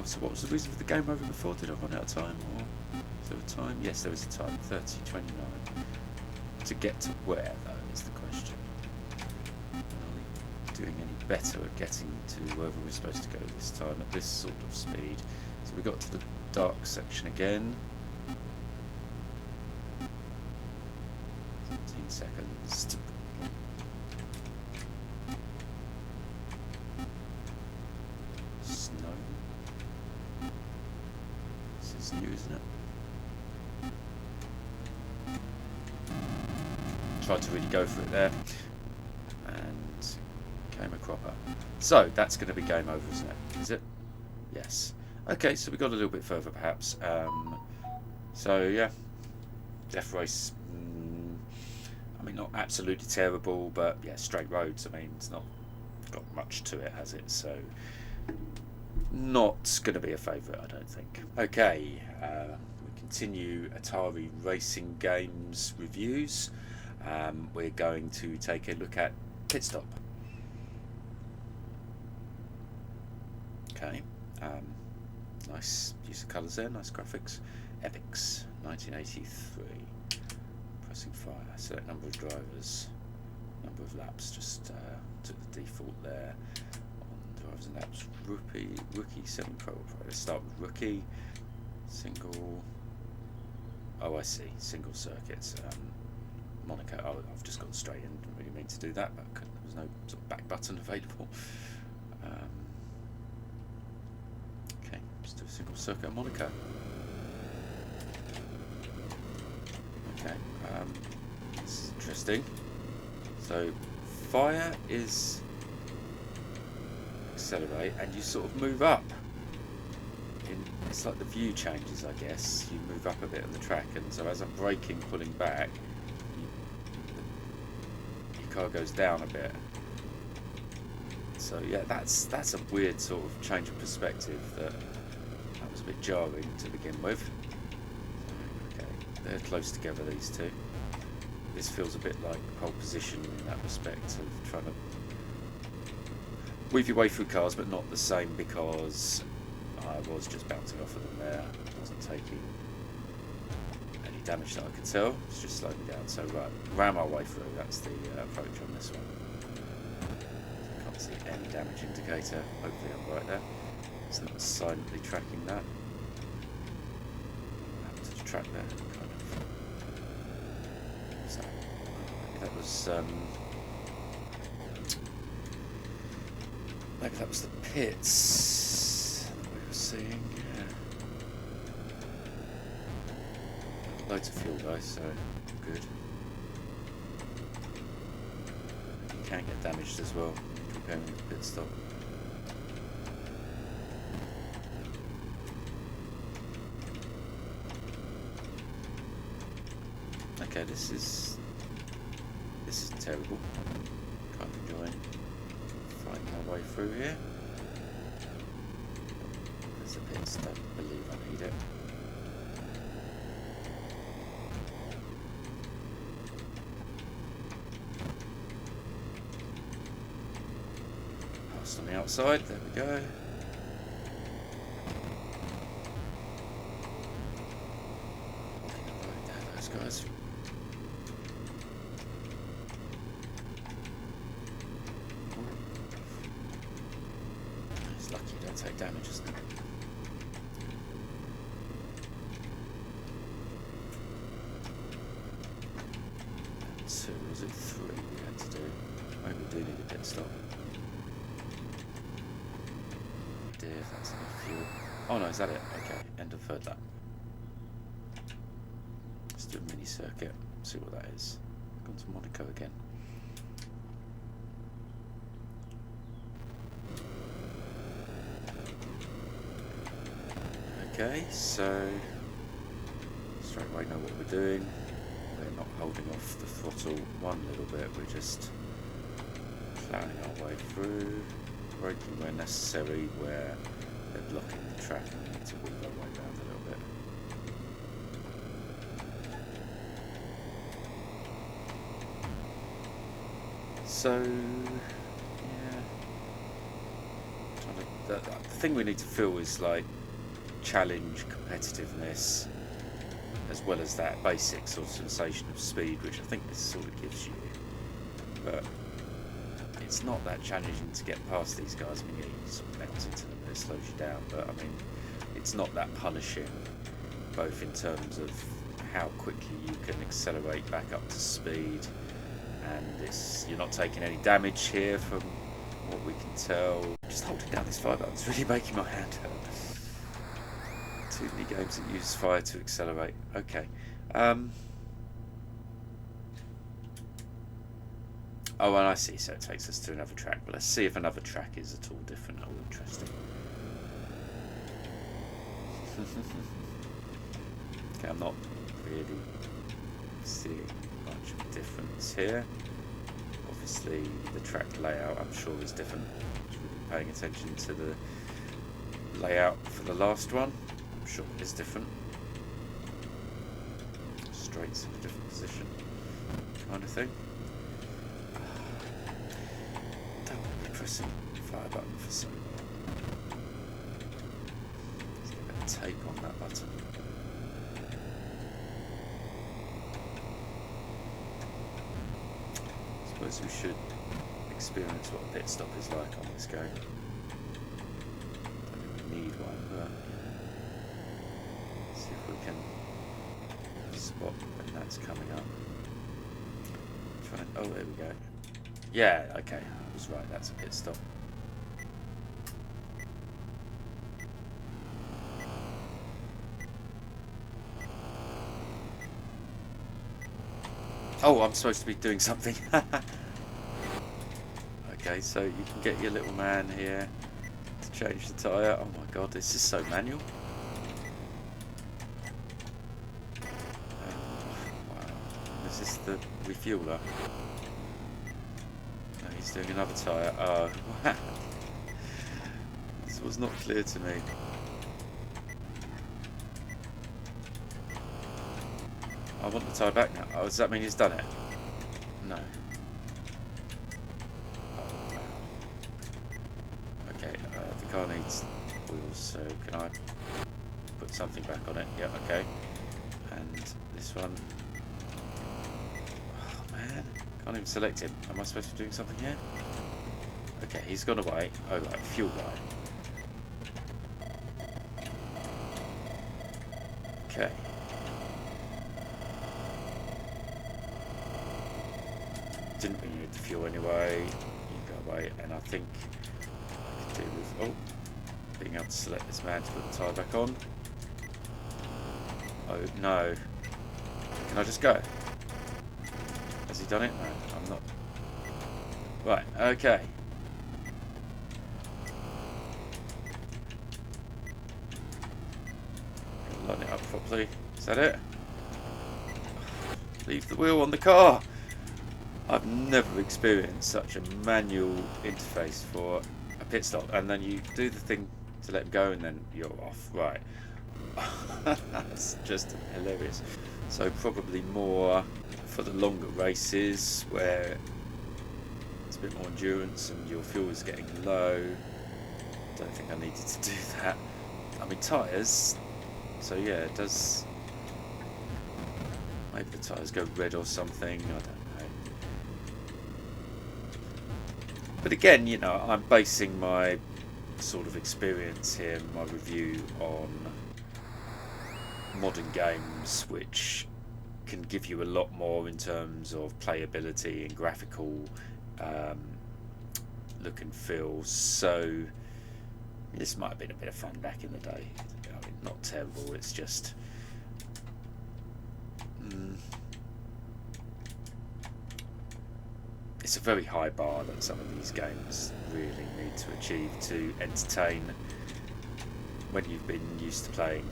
So what was the reason for the game over before? Did I run out of time, or is there a time? Yes, there is a time. 30:29. To get to where, though, is the question. Are we doing any better at getting to wherever we're supposed to go this time at this sort of speed? So we got to the dark section again. 17 seconds. Snow. This is new, isn't it? Tried to really go for it there, and came a cropper. So that's going to be game over, isn't it? Is it? Yes. Okay, so we got a little bit further, perhaps. So yeah, D3ath Race. I mean, not absolutely terrible, but yeah, straight roads. I mean, it's not got much to it, has it? So not going to be a favourite, I don't think. Okay, we continue Atari racing games reviews. We're going to take a look at Pitstop. Okay, nice use of colours there, nice graphics. Epics, 1983. Pressing fire, select number of drivers, number of laps, just took the default there. On drivers and laps, rookie 7 Pro. Let's start with rookie, single, oh I see, single circuits. Monaco. Oh, I've just gone straight in. Didn't really mean to do that, but there was no sort of back button available. Okay, just do a single circuit at Monaco. Okay, this is interesting. So, fire is accelerate, and you sort of move up. It's like the view changes, I guess. You move up a bit on the track, and so as I'm braking, pulling back, car goes down a bit. So yeah, that's a weird sort of change of perspective that was a bit jarring to begin with. Okay, they're close together, these two. This feels a bit like pole position in that respect of trying to weave your way through cars, but not the same, because I was just bouncing off of them there. I wasn't taking any damage that I could tell. It's just slowed me down. So right, ram our way through. That's the approach on this one. Can't see any damage indicator. Hopefully I'm right there. It's not silently tracking that. What happened to the track there? Kind of. So that was maybe that was the pits that we were seeing. Yeah. Loads of fuel though, so good. You can get damaged as well comparing with pit stop. Okay, this isn't terrible. Kind of enjoying fighting my way through here. There's a pit, don't believe I need it. Just on the outside, there we go. There, those guys. It's lucky you don't take damage, isn't it? Two, is it three we had to do? Maybe we do need a pit stop. Dear, that's enough fuel. Oh no, is that it? Okay, end of third lap. Let's do a mini circuit, see what that is. Gone to Monaco again. Okay, so straight away know what we're doing. We're not holding off the throttle one little bit, we're just plowing our way through, braking where necessary, where they're blocking the track and we need to weave our way around a little bit. So, yeah, the thing we need to feel is like challenge, competitiveness, as well as that basic sort of sensation of speed, which I think this sort of gives you. But it's not that challenging to get past these guys. I mean, yeah, you sort of bounce into them and it slows you down, but I mean, it's not that punishing, both in terms of how quickly you can accelerate back up to speed, and you're not taking any damage here from what we can tell. Just holding down this fire button is really making my hand hurt. Too many games that use fire to accelerate. Okay. Oh, and I see, so it takes us to another track. But let's see if another track is at all different or interesting. Okay, I'm not really seeing much of a difference here. Obviously, the track layout, I'm sure, is different. We've been paying attention to the layout for the last one. I'm sure it is different. Straights in a different position, kind of thing. Don't want to be pressing the fire button for so long. Let's get a bit of tape on that button. I suppose we should experience what a pit stop is like on this game. Don't think we need one, but see if we can spot when that's coming up. Oh, there we go. Yeah, okay, I was right, that's a pit stop. Oh, I'm supposed to be doing something. Okay, so you can get your little man here to change the tyre. Oh my god, this is so manual. Wow. Is this the refueler? No, he's doing another tyre. Oh, wow. This was not clear to me. I want the tyre back now. Oh, does that mean he's done it? No. Oh, wow. Okay, the car needs wheels, so can I put something back on it? Yeah, okay. And this one. Oh, man. Can't even select him. Am I supposed to be doing something here? Okay, he's gone away. Oh, right, fuel guy. Okay. Didn't really need the fuel anyway. You go away, and I think I can do with being able to select this man to put the tyre back on. Oh no! Can I just go? Has he done it? No, I'm not. Right. Okay. Line it up properly. Is that it? Leave the wheel on the car. I've never experienced such a manual interface for a pit stop, and then you do the thing to let go and then you're off. Right. That's just hilarious. So probably more for the longer races where it's a bit more endurance and your fuel is getting low. Don't think I needed to do that. I mean, tyres, so yeah, it does. Maybe the tyres go red or something, I don't know. But again, you know, I'm basing my sort of experience here, my review, on modern games, which can give you a lot more in terms of playability and graphical look and feel. So this might have been a bit of fun back in the day. I mean, not terrible, it's just it's a very high bar that some of these games really need to achieve to entertain when you've been used to playing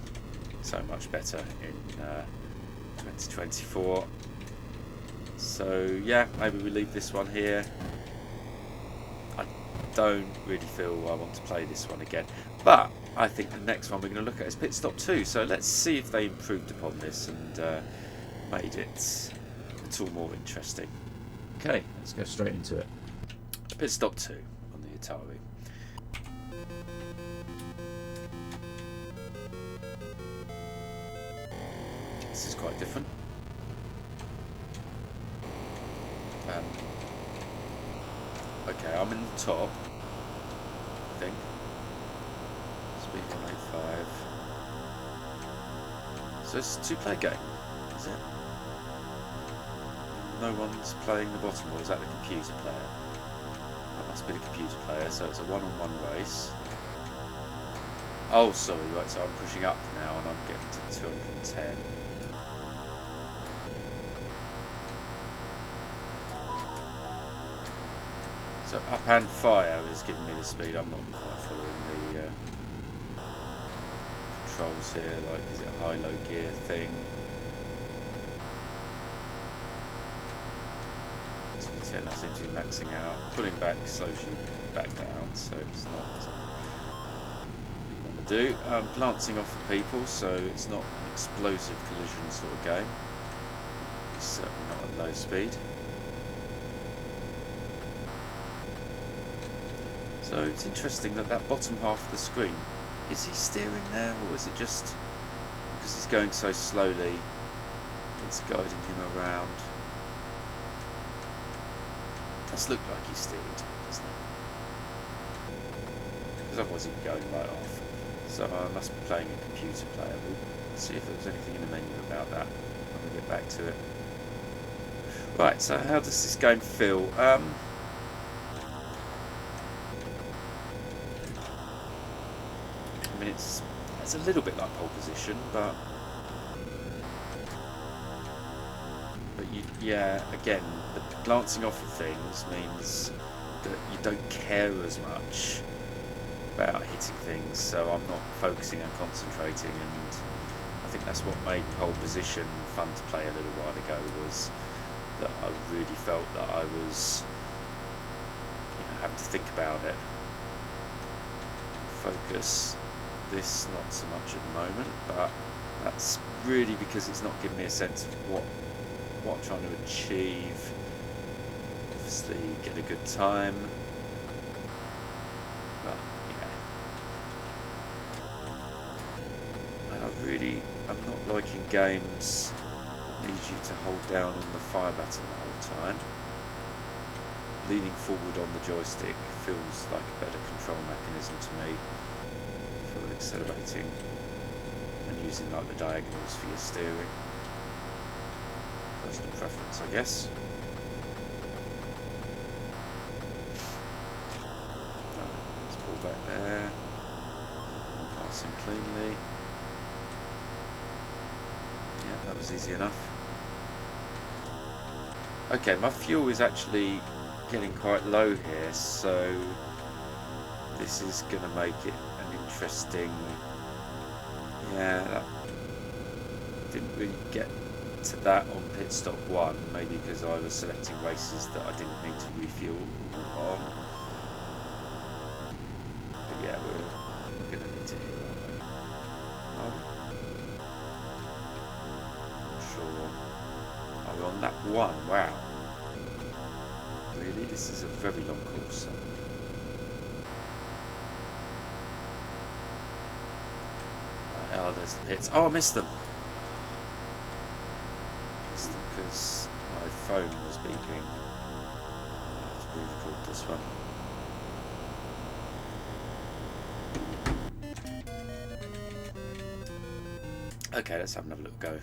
so much better in 2024. So yeah, maybe we leave this one here. I don't really feel I want to play this one again, but I think the next one we're going to look at is Pitstop II. So let's see if they improved upon this and made it at all more interesting. Okay, let's go straight into it. Pitstop II on the Atari. This is quite different. Okay, I'm in the top, I think. Speed 185. So it's a two-player game, is it? No one's playing the bottom, or is that the computer player? That must be the computer player, so it's a one-on-one race. Oh, sorry, right, so I'm pushing up now and I'm getting to 210. So up and fire is giving me the speed. I'm not quite following the controls here, like is it a high-low gear thing? 10, I seem to be maxing out. Pulling back slows you back down, so it's not what you want to do. Glancing off at people, so it's not an explosive collision sort of game. It's certainly not at low speed. So it's interesting that that bottom half of the screen, is he steering there, or is it just because he's going so slowly, it's guiding him around? Does look like he's steering, doesn't it? Because otherwise he'd be going right off. So I must be playing a computer player. We'll see if there's anything in the menu about that when we get back to it. Right, so how does this game feel? I mean, it's a little bit like pole position, but yeah, again, the glancing off of things means that you don't care as much about hitting things, so I'm not focusing and concentrating, and I think that's what made pole position fun to play a little while ago, was that I really felt that I was, you know, having to think about it, focus. This not so much at the moment, but that's really because it's not giving me a sense of what I'm trying to achieve. Obviously get a good time, but yeah, and I'm not liking games that need you to hold down on the fire button the whole time. Leaning forward on the joystick feels like a better control mechanism to me for accelerating and using like the diagonals for your steering. Personal preference, I guess. Let's pull back there. Passing cleanly. Yeah, that was easy enough. Okay, my fuel is actually getting quite low here, so this is going to make it an interesting. Yeah, that didn't really get to that on Pitstop 1, maybe because I was selecting races that I didn't need to refuel on. But yeah, we're going to need to hit that, aren't we? Not sure. Oh, we're on lap 1, wow. really. This is a very long course. So. Oh, there's the pits. Oh, I missed them. Missed them because my phone was beeping. I have to re-record this one. Okay, let's have another little go.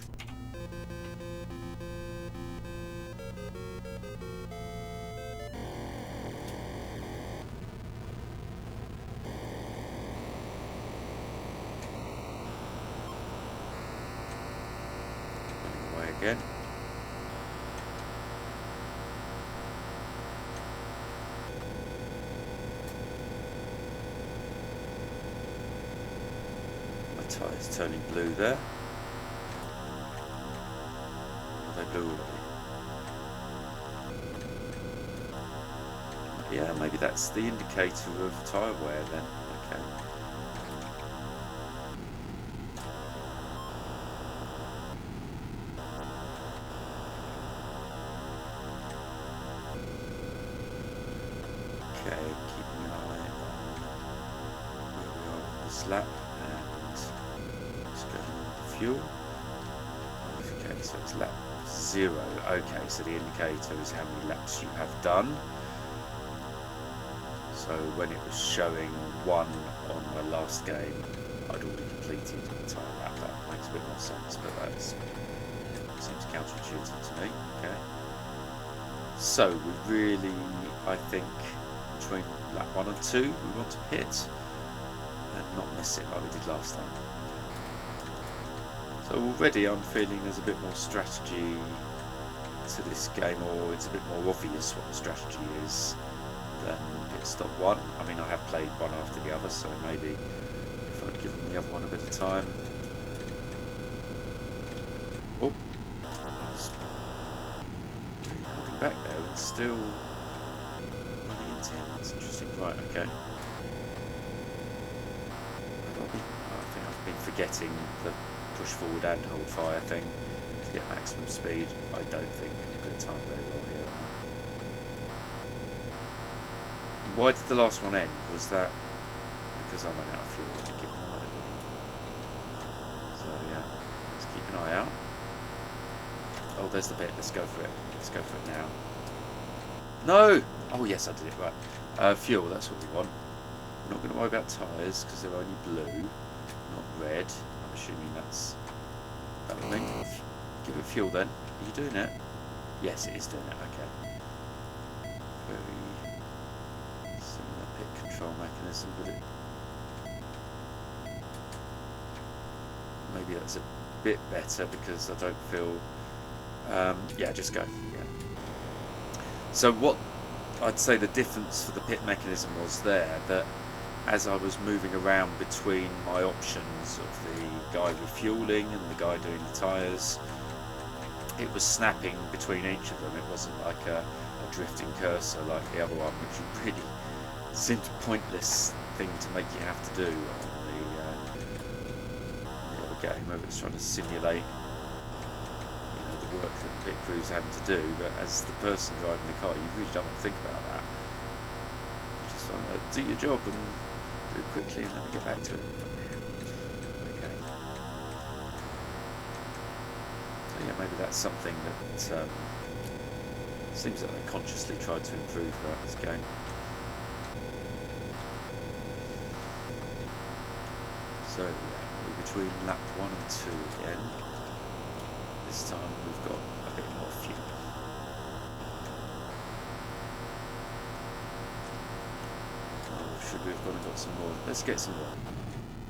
Running away again. My tyre's turning blue there. Yeah, maybe that's the indicator of tyre wear then. Okay. Okay, keeping an eye on where we are on this lap and just going on the fuel. Okay, so it's lap 0. Okay, so the indicator is how many laps you have done. So when it was showing 1 on my last game, I'd already completed the entire lap. That makes a bit more sense, but that seems counterintuitive to me. Okay. So we really, I think, between lap 1 and 2, we want to hit and not miss it like we did last time. So already I'm feeling there's a bit more strategy to this game, or it's a bit more obvious what the strategy is than Pitstop 1. I mean, I have played one after the other, so maybe if I'd given the other one a bit of time. Oh, I was really holding back there and still running into him. That's interesting. Right, okay. I think I've been forgetting the push forward and hold fire thing to get maximum speed. I don't think I'm going to time very well here. Why did the last one end? Was that because I ran out of fuel? I think it might have been. So yeah, let's keep an eye out. Oh, there's the bit. Let's go for it. Let's go for it now. No! Oh yes, I did it right. Fuel, that's what we want. We're not going to worry about tyres because they're only blue, not red. I'm assuming that's that would mean. Give it fuel then. Are you doing it? Yes, it is doing it. Okay. Very similar pit control mechanism, but it maybe that's a bit better because I don't feel. Yeah, just go. Yeah. So what I'd say the difference for the pit mechanism was there that as I was moving around between my options of the guy refueling and the guy doing the tyres, it was snapping between each of them. It wasn't like a drifting cursor like the other one, which really seemed a pointless thing to make you have to do on the other game, where it's trying to simulate the work that the pit crew's having to do. But as the person driving the car, you really don't want to think about that. You just want to do your job and do it quickly and then get back to it. Okay. So yeah, maybe that's something that seems that they consciously tried to improve throughout this game. So yeah, we're between lap 1 and 2 again. This time we've got a bit more fuel. Oh, should we have gone and got some more? Let's get some more.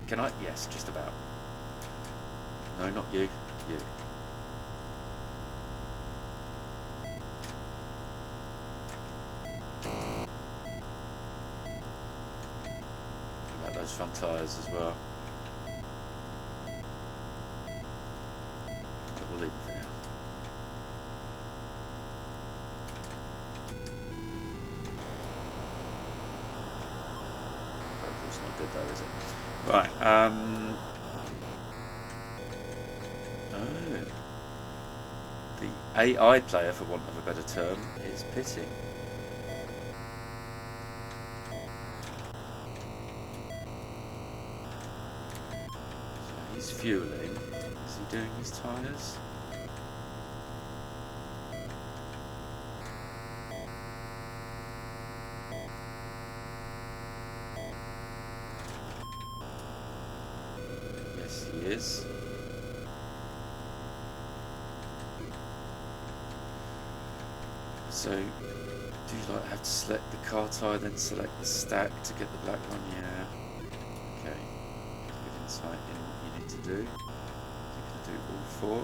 Can I? Yes, just about. No, not you. You. About those front tyres as well. We'll leave it for now. It's not good though, is it? Right, oh. The AI player, for want of a better term, is pitting. he's fueling. Is he doing his tyres? Yes, he is. So, do you like have to select the car tyre, then select the stack to get the black one? Yeah. Okay. Good insight in what you need to do. You can do all four.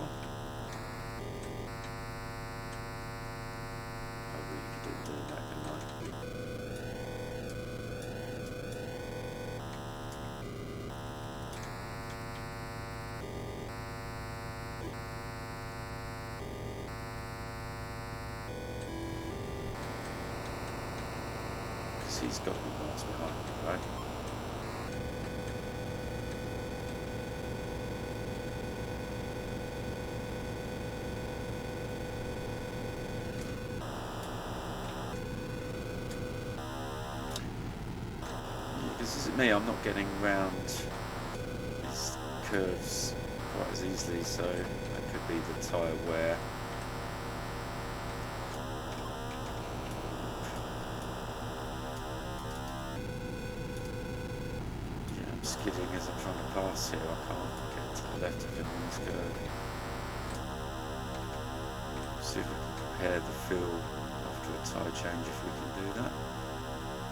I really could do that, couldn't I? He's got to be miles behind me, right? Because is it me? I'm not getting round these curves quite as easily, so that could be the tyre wear. Skidding as I'm trying to pass here, I can't get to the left of the this curve. See if we can compare the feel after a tyre change, if we can do that.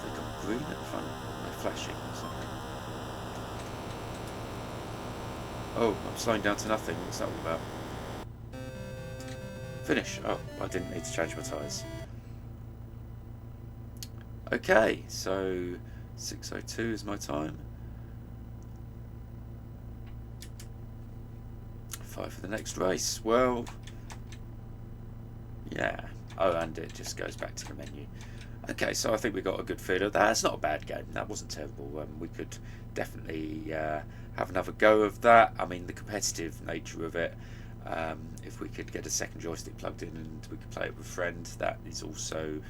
They've got green at the front, they're flashing or something. Oh, I'm slowing down to nothing, what's that all about? Finish! Oh, I didn't need to change my tyres. Okay, so 6:02 is my time. 5 for the next race. Well, yeah. Oh, and it just goes back to the menu. Okay, so I think we got a good feel of that. It's not a bad game. That wasn't terrible. We could definitely have another go of that. I mean, the competitive nature of it. If we could get a second joystick plugged in and we could play it with a friend, that is also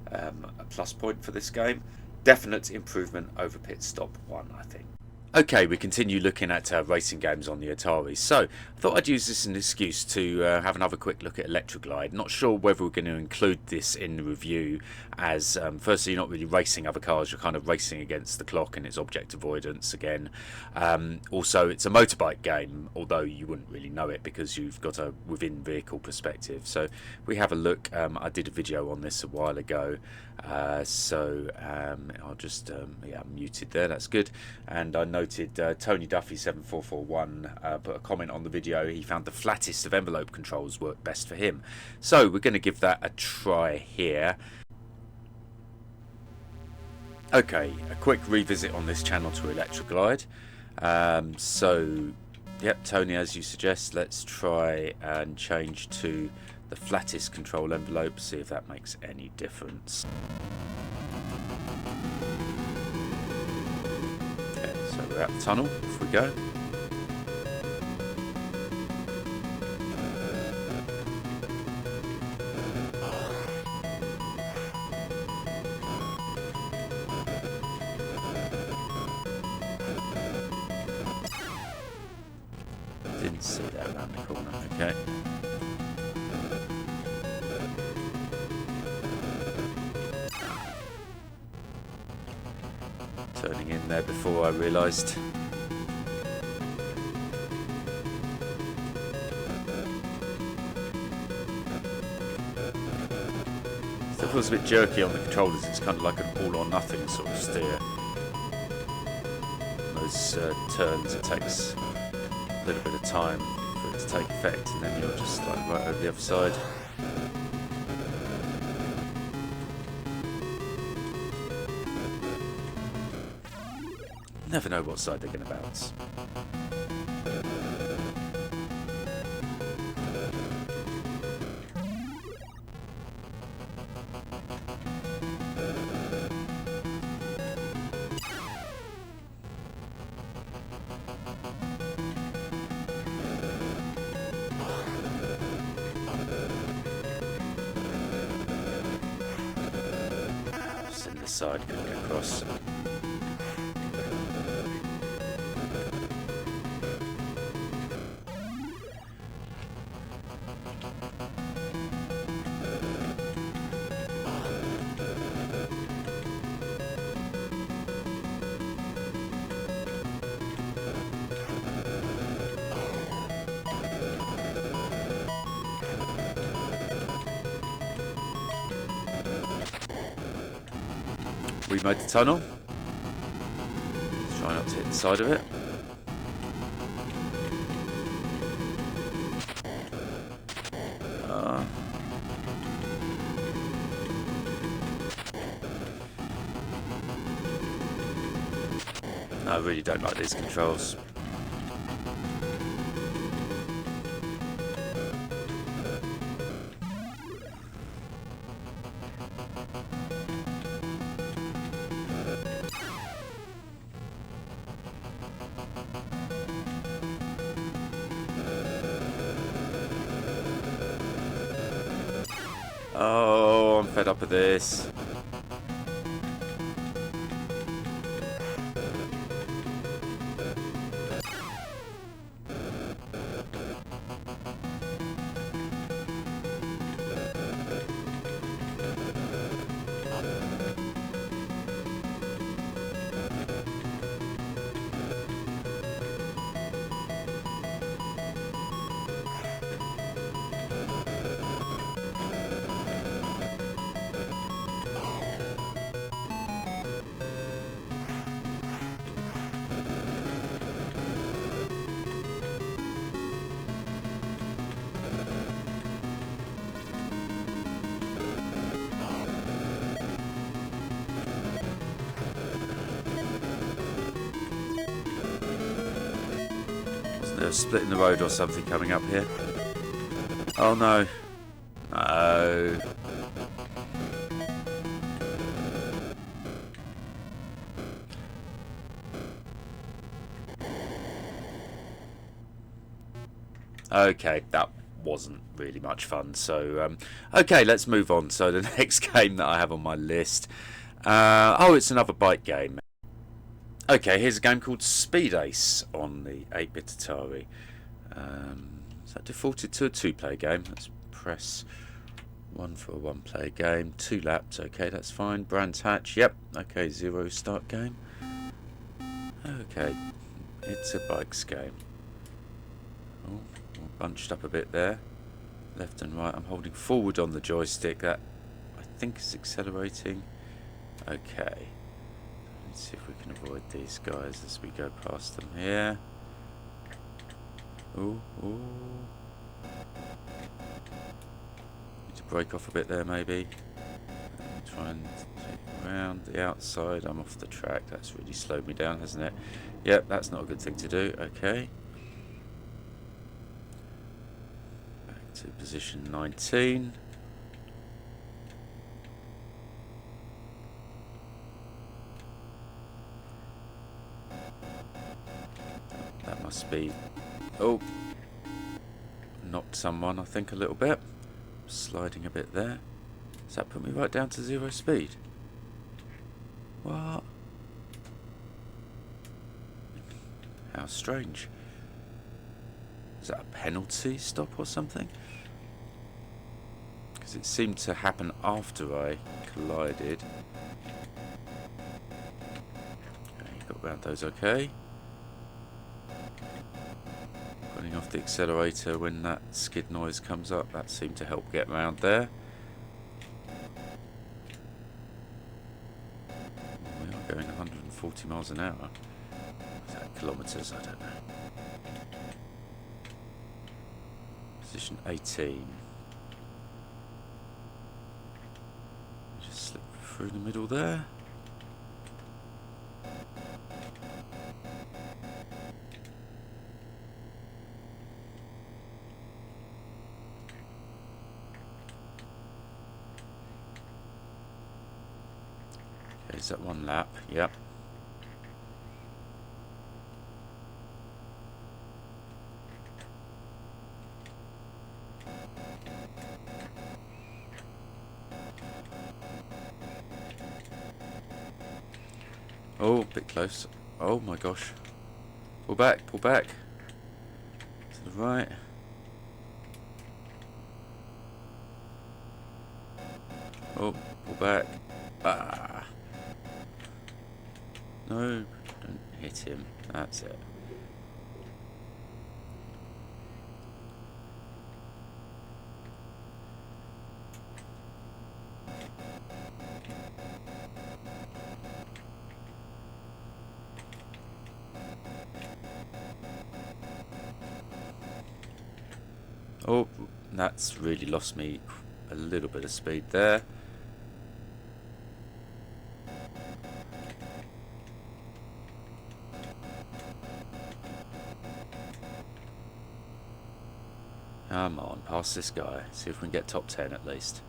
a plus point for this game. Definite improvement over Pitstop 1, I think. Okay, we continue looking at racing games on the Atari. So, I thought I'd use this as an excuse to have another quick look at Elektra Glide. Not sure whether we're going to include this in the review, as firstly, you're not really racing other cars, you're kind of racing against the clock and it's object avoidance again. Also, it's a motorbike game, although you wouldn't really know it because you've got a within vehicle perspective. So, we have a look. I did a video on this a while ago, so I'll just, yeah, I'm muted there, that's good. And I noted Tony Duffy 7441 put a comment on the video. He found the flattest of envelope controls worked best for him. So we're going to give that a try here. Okay, a quick revisit on this channel to Elektra Glide. So, yep, Tony, as you suggest, let's try and change to the flattest control envelope, see if that makes any difference. So we're out the tunnel, off we go. Didn't see that around the corner, okay. Turning in there before I realised. Still feels a bit jerky on the controllers. It's kind of like an all or nothing sort of steer. Those turns, it takes a little bit of time for it to take effect, and then you're just like right over the other side. Never know what side they're going to bounce. Just in the side going across. we made the tunnel. Let's try not to hit the side of it. I really don't like these controls. Oh, I'm fed up with this. They're splitting the road or something coming up here. Oh no. No. Okay, that wasn't really much fun. So, okay, let's move on. So the next game that I have on my list. Oh, it's another bike game. Okay, here's a game called Speed Ace on the 8-bit Atari. Is that defaulted to a 2-player game? Let's press 1 for a 1-player game. 2 laps, okay, that's fine. Brands Hatch, yep. Okay, 0 start game. Okay, it's a bikes game. Oh, we're bunched up a bit there. Left and right, I'm holding forward on the joystick. That, I think, is accelerating. Okay. Let's see if we can avoid these guys as we go past them here. Ooh, ooh. Need to break off a bit there, maybe. And try and take around the outside. I'm off the track. That's really slowed me down, hasn't it? Yep, that's not a good thing to do. Okay. Back to position 19. That must be... Oh! Knocked someone, I think, a little bit. Sliding a bit there. Does that put me right down to 0 speed? What? How strange. Is that a penalty stop or something? Because it seemed to happen after I collided. Okay, got around those okay. Putting off the accelerator when that skid noise comes up, that seemed to help get around there. We are going 140 miles an hour. Is that kilometres? I don't know. Position 18. Just slip through the middle there. Is that 1 lap? Yep. Oh, a bit close. Oh my gosh. Pull back, pull back. To the right. Oh, pull back. Ah. No, don't hit him. That's it. Oh, that's really lost me a little bit of speed there. Come on, pass this guy. See if we can get top 10 at least.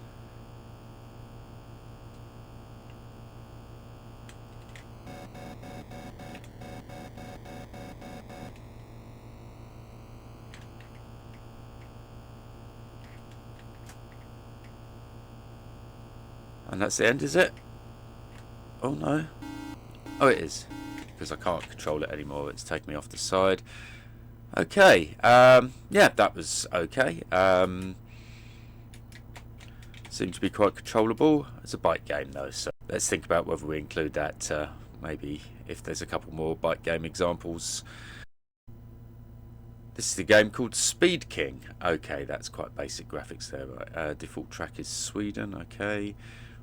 And that's the end, is it? Oh no. Oh, it is. Because I can't control it anymore. It's taken me off the side. Okay. Yeah, that was okay. Seemed to be quite controllable. It's a bike game though, so let's think about whether we include that. Maybe if there's a couple more bike game examples. This is the game called Speed King. Okay, that's quite basic graphics there. Right? Default track is Sweden. Okay.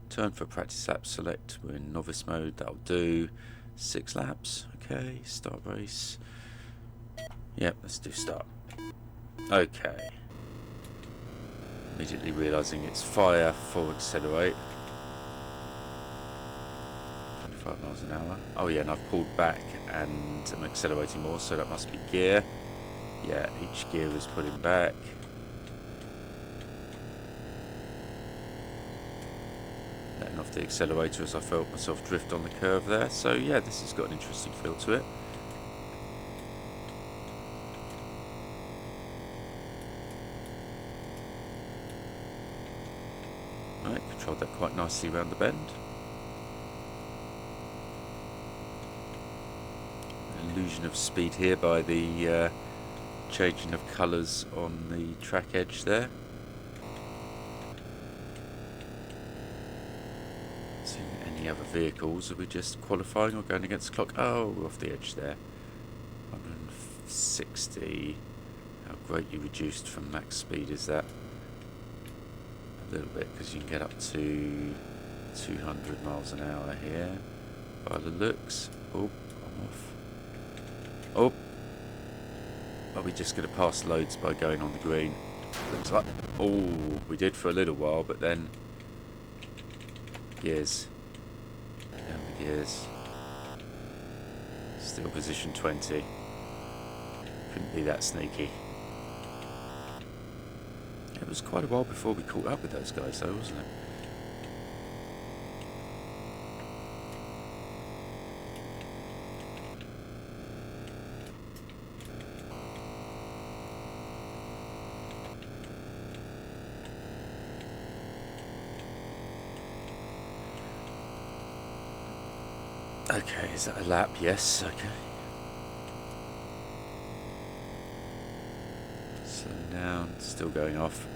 Turn for practice lap select. We're in novice mode. That'll do. 6 laps. Okay. Start race. Yep, let's do start. Okay. Immediately realising it's fire for accelerate. 25 miles an hour. Oh yeah, and I've pulled back and I'm accelerating more, so that must be gear. Yeah, each gear is pulling back. Letting off the accelerator as I felt myself drift on the curve there. So yeah, this has got an interesting feel to it. Right, controlled that quite nicely around the bend. An illusion of speed here by the changing of colours on the track edge there. Seeing any other vehicles? Are we just qualifying or going against the clock? Oh, we're off the edge there. 160. How greatly reduced from max speed is that? A little bit, because you can get up to 200 miles an hour here by the looks. Oh, I'm off. Oh, are we just going to pass loads by going on the green? Looks like. Oh, we did for a little while, but then gears. Down the gears. Still position 20. Couldn't be that sneaky. It was quite a while before we caught up with those guys though, wasn't it? Okay, is that a lap? Yes, okay. Slow down, still going off.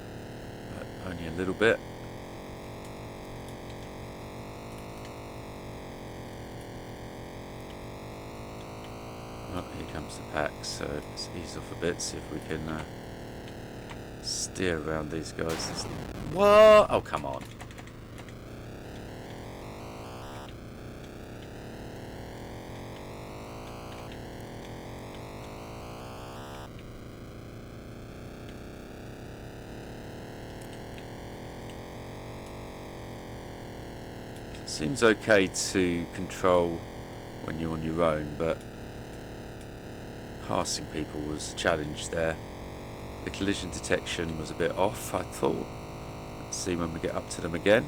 Only a little bit. Oh, here comes the pack, so let's ease off a bit, see if we can steer around these guys. What? Oh, come on. Seems okay to control when you're on your own, but passing people was a challenge there. The collision detection was a bit off, I thought. Let's see when we get up to them again.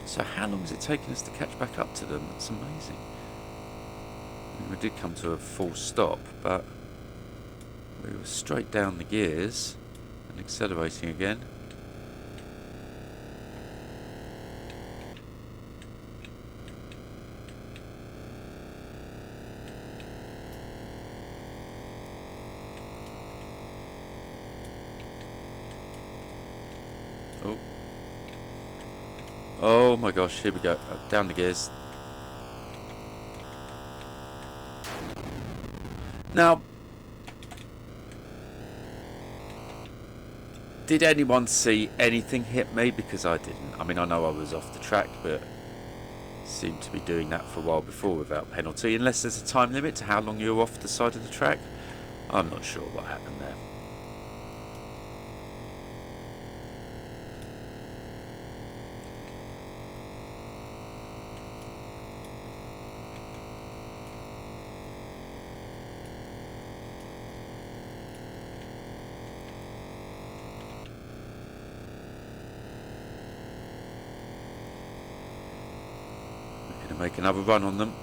So how long has it taken us to catch back up to them? That's amazing. I mean, we did come to a full stop, but we were straight down the gears and accelerating again. Oh my gosh, here we go. Down the gears. Now, did anyone see anything hit me? Because I didn't. I mean, I know I was off the track, but seemed to be doing that for a while before without penalty, unless there's a time limit to how long you're off the side of the track. I'm not sure what happened there. make another run on them.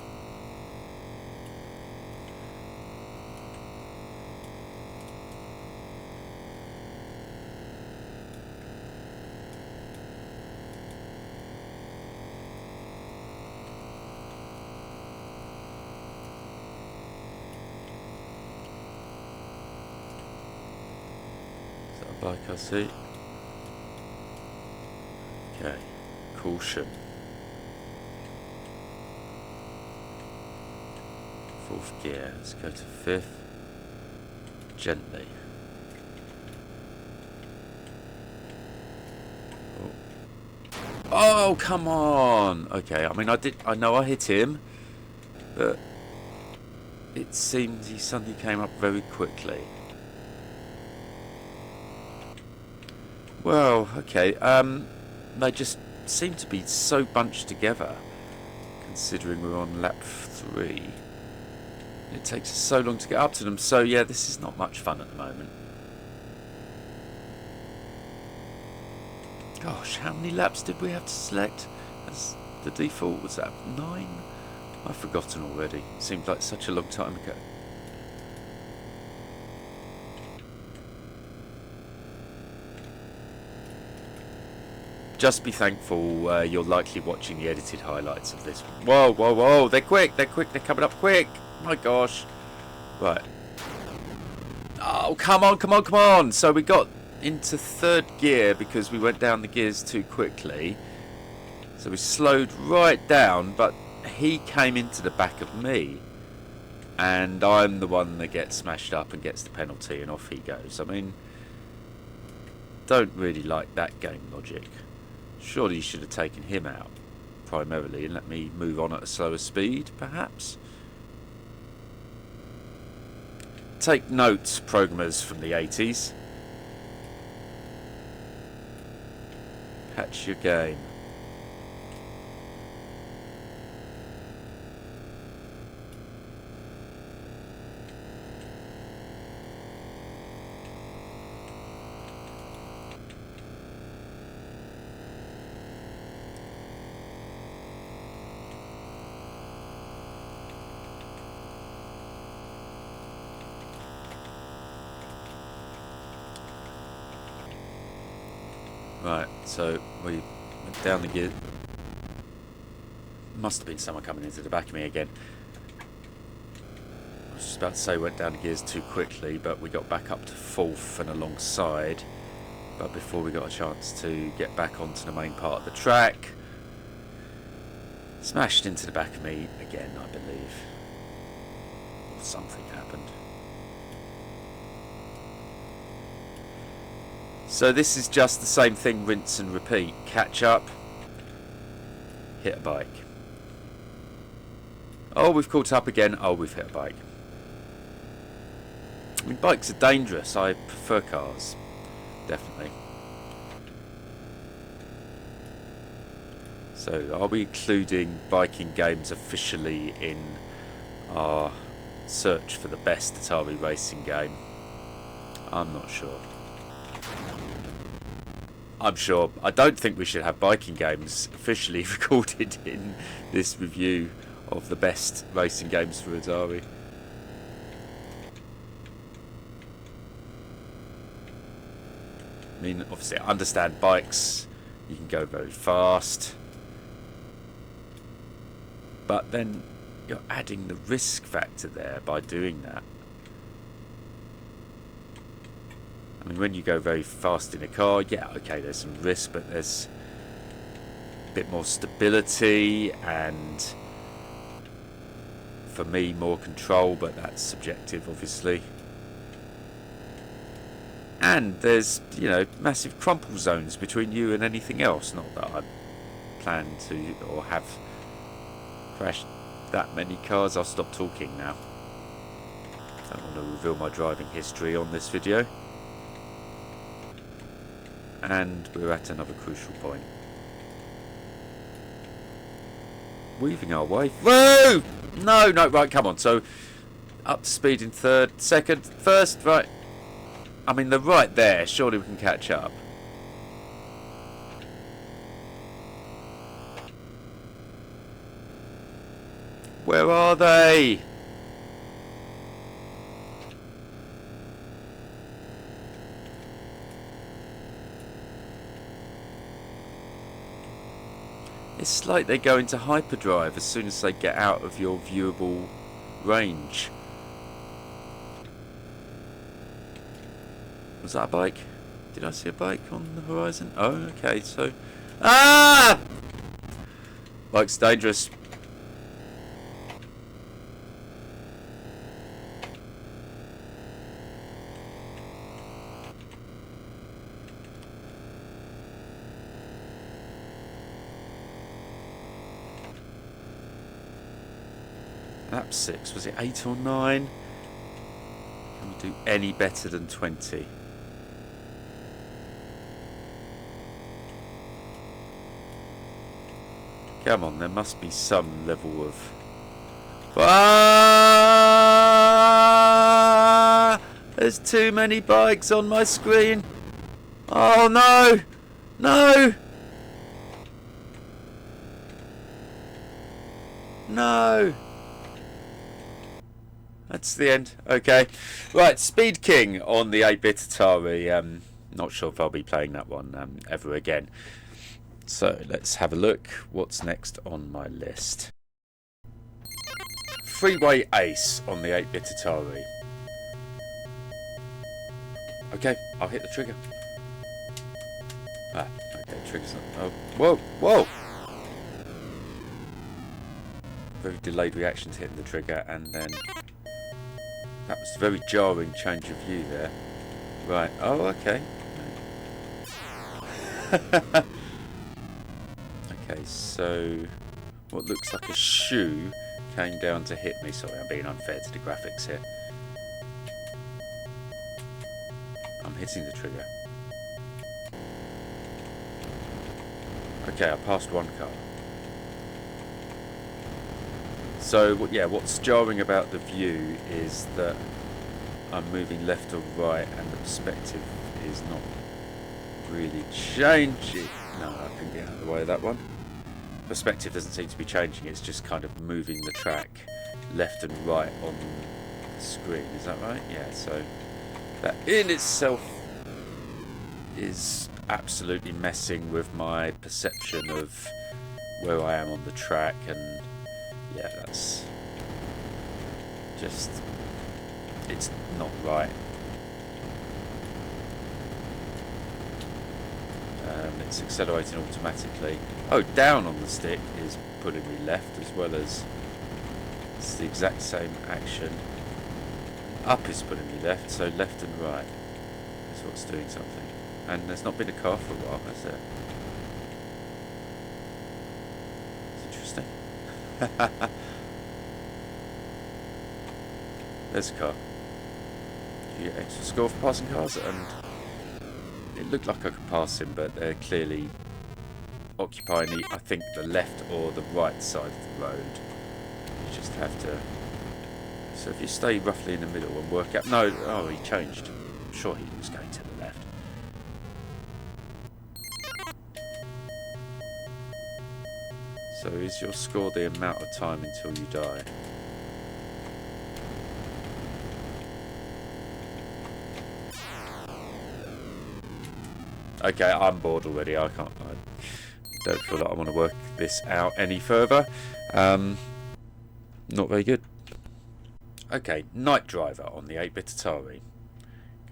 Is that a bike I see? Okay, caution. Fourth gear, let's go to fifth. Gently. Oh, come on! Okay, I mean I know I hit him, but it seemed he suddenly came up very quickly. Well, okay, they just seem to be so bunched together, considering we're on lap 3. It takes us so long to get up to them, so yeah, this is not much fun at the moment. Gosh, how many laps did we have to select as the default? Was that 9? I've forgotten already. It seemed like such a long time ago. Just be thankful you're likely watching the edited highlights of this. Whoa, whoa, whoa, they're quick, they're coming up quick. My gosh. Right. Oh, come on, come on, come on. So we got into third gear because we went down the gears too quickly. So we slowed right down, but he came into the back of me. And I'm the one that gets smashed up and gets the penalty, and off he goes. I mean, don't really like that game logic. Surely you should have taken him out primarily and let me move on at a slower speed, perhaps. Take note, programmers from the 80s. Patch your game. Right, so we went down the gear. Must have been someone coming into the back of me again. I was just about to say went down the gears too quickly, but we got back up to fourth and alongside. But before we got a chance to get back onto the main part of the track, smashed into the back of me again, I believe. Or something happened. So this is just the same thing, rinse and repeat. Catch up, hit a bike. Oh, we've caught up again. Oh, we've hit a bike. I mean, bikes are dangerous. I prefer cars, definitely. So, are we including biking games officially in our search for the best Atari racing game? I'm not sure. I'm sure. I don't think we should have biking games officially recorded in this review of the best racing games for Atari. I mean, obviously, I understand bikes. You can go very fast. But then you're adding the risk factor there by doing that. I mean, when you go very fast in a car, yeah, okay, there's some risk, but there's a bit more stability and, for me, more control, but that's subjective, obviously. And there's, you know, massive crumple zones between you and anything else. Not that I plan to or have crashed that many cars. I'll stop talking now. I don't want to reveal my driving history on this video. And we're at another crucial point. Weaving our way. Whoa! No, no, right, come on. So, up to speed in third, second, first, right. I mean, they're right there. Surely we can catch up. Where are they? It's like they go into hyperdrive as soon as they get out of your viewable range. Was that a bike? Did I see a bike on the horizon? Oh, okay, so... Ah! Bike's dangerous. Lap 6, was it 8 or 9? Can we do any better than 20? Come on, there must be some level of... Ah! There's too many bikes on my screen. Oh no! No! No! That's the end. Okay. Right, Speed King on the 8-bit Atari. Not sure if I'll be playing that one ever again. So let's have a look. What's next on my list? Freeway Ace on the 8-bit Atari. Okay, I'll hit the trigger. Ah, okay, trigger's not... Oh, whoa, whoa! Very delayed reaction to hitting the trigger, and then... That was a very jarring change of view there. Right, oh, okay. Okay, so what looks like a shoe came down to hit me. Sorry, I'm being unfair to the graphics here. I'm hitting the trigger. Okay, I passed one car. So, yeah, what's jarring about the view is that I'm moving left or right and the perspective is not really changing. No, I can get out of the way of that one. Perspective doesn't seem to be changing, it's just kind of moving the track left and right on the screen. Is that right? Yeah, so that in itself is absolutely messing with my perception of where I am on the track, and yeah, that's just, it's not right. It's accelerating automatically. Oh, down on the stick is pulling me left, as well as it's the exact same action. Up is pulling me left, so left and right is what's doing something. And there's not been a car for a while, has there? It's interesting. There's a car. You get extra score for passing cars, and it looked like I could pass him, but they're clearly occupying the, I think, the left or the right side of the road. You just have to... So if you stay roughly in the middle and work out... No, oh, he changed. I'm sure he was going to the left. So is your score the amount of time until you die? Okay, I'm bored already. I don't feel like I want to work this out any further. Not very good. Okay, Night Driver on the 8-bit Atari.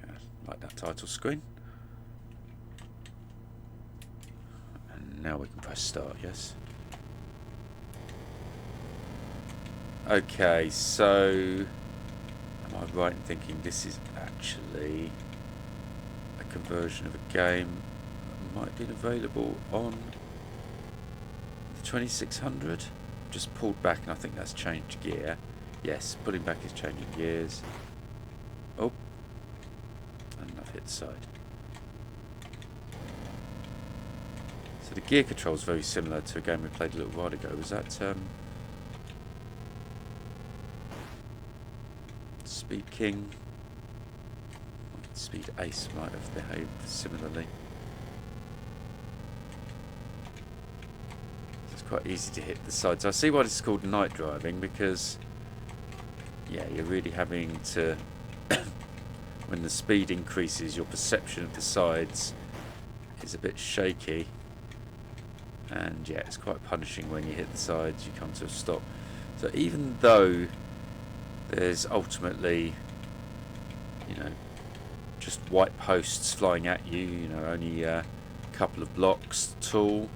Okay, like that title screen. And now we can press start, yes. Okay, so am I right in thinking this is actually a conversion of a game that might have been available on the 2600? Just pulled back and I think that's changed gear. Yes, pulling back is changing gears. Oh, and I've hit the side. So the gear control is very similar to a game we played a little while ago. Was that Speed King? Speed Ace might have behaved similarly. Let's quite easy to hit the sides. I see why this is called night driving, because yeah, you're really having to when the speed increases, your perception of the sides is a bit shaky, and yeah, it's quite punishing when you hit the sides, you come to a stop. So even though there's ultimately, you know, just white posts flying at you, you know, only a couple of blocks tall,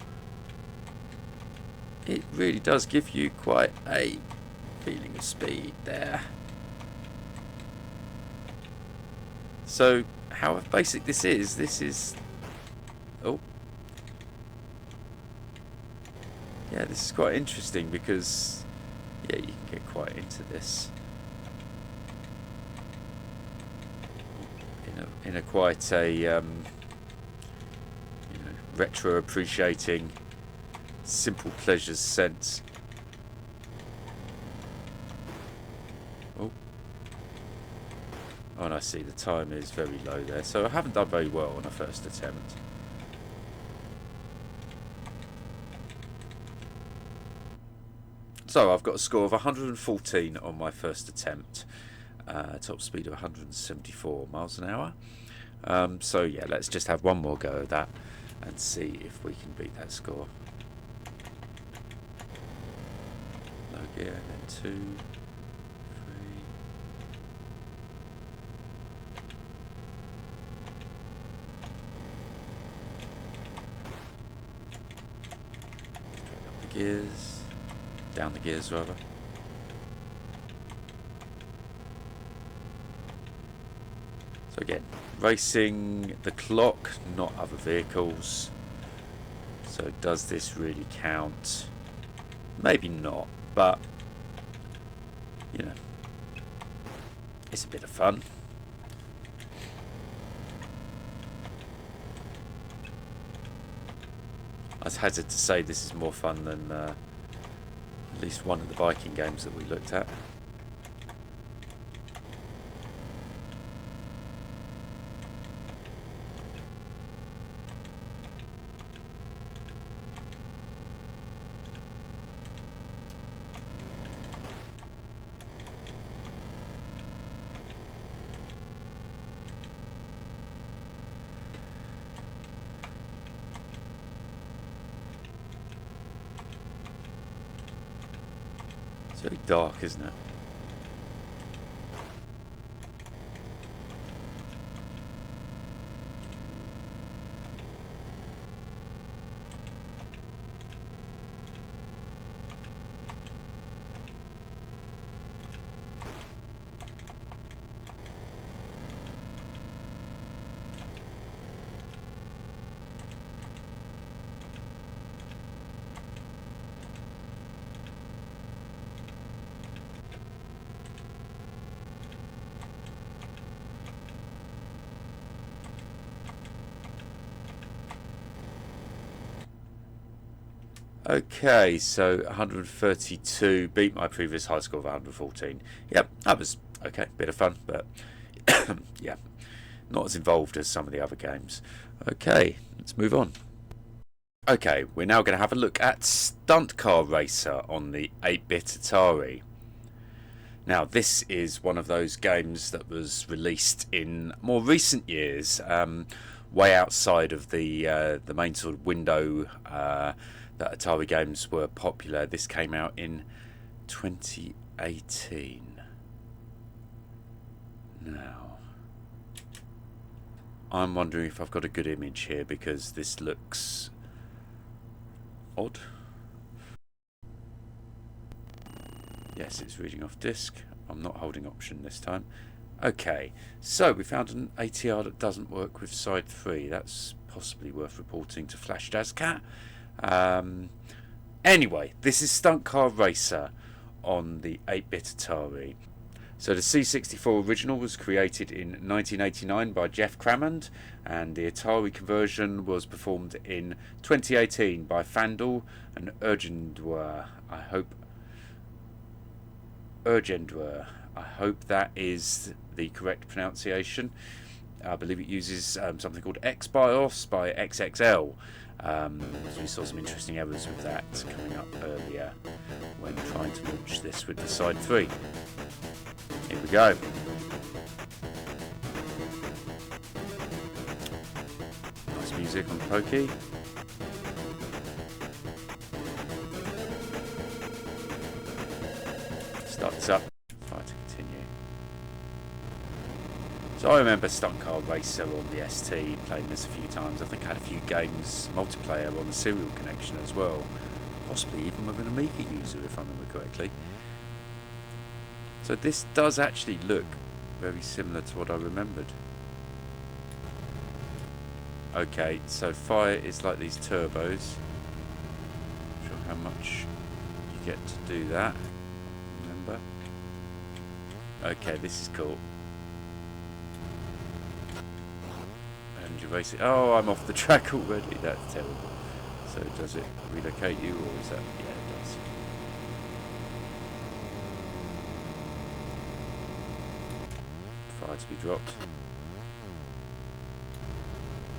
it really does give you quite a feeling of speed there. So how basic this is, oh yeah, this is quite interesting, because yeah, you can get quite into this in a quite a you know, retro appreciating, simple pleasures sense. Oh, and I see the time is very low there, so I haven't done very well on a first attempt. So I've got a score of 114 on my first attempt, top speed of 174 miles an hour. So yeah, let's just have one more go at that and see if we can beat that score. Low gear, then 2, 3. Up the gears, down the gears rather. So again, racing the clock, not other vehicles. So does this really count? Maybe not, but you know, it's a bit of fun. I'd hazard to say this is more fun than at least one of the biking games that we looked at. It's very dark, isn't it? Okay, so 132, beat my previous high score of 114. Yep, that was okay, bit of fun, but yeah, not as involved as some of the other games. Okay, let's move on. Okay, we're now going to have a look at Stunt Car Racer on the 8-bit Atari. Now, this is one of those games that was released in more recent years, way outside of the main sort of window that Atari games were popular. This came out in 2018. Now, I'm wondering if I've got a good image here, because this looks odd. Yes, it's reading off disk. I'm not holding option this time. Okay, so we found an ATR that doesn't work with side 3. That's possibly worth reporting to Flash Dazcat. Anyway, this is Stunt Car Racer on the 8-bit Atari. So the C64 original was created in 1989 by Jeff Crammond, and the Atari conversion was performed in 2018 by Fandel and Urgendwer. I hope that is the correct pronunciation. I believe it uses something called XBIOS by XXL. So we saw some interesting errors with that coming up earlier when trying to launch this with the side 3. Here we go. Nice music on the pokey. Start this up. Fire to continue. So I remember Stunt Car Racer on the ST, playing this a few times. I think I had a few games multiplayer on the serial connection as well. Possibly even with an Amiga user, if I remember correctly. So this does actually look very similar to what I remembered. Okay, so fire is like these turbos. Not sure how much you get to do that. Remember? Okay, this is cool. And you race it. Oh, I'm off the track already. That's terrible. So does it relocate you, or is that? Yeah, it does. Fire to be dropped.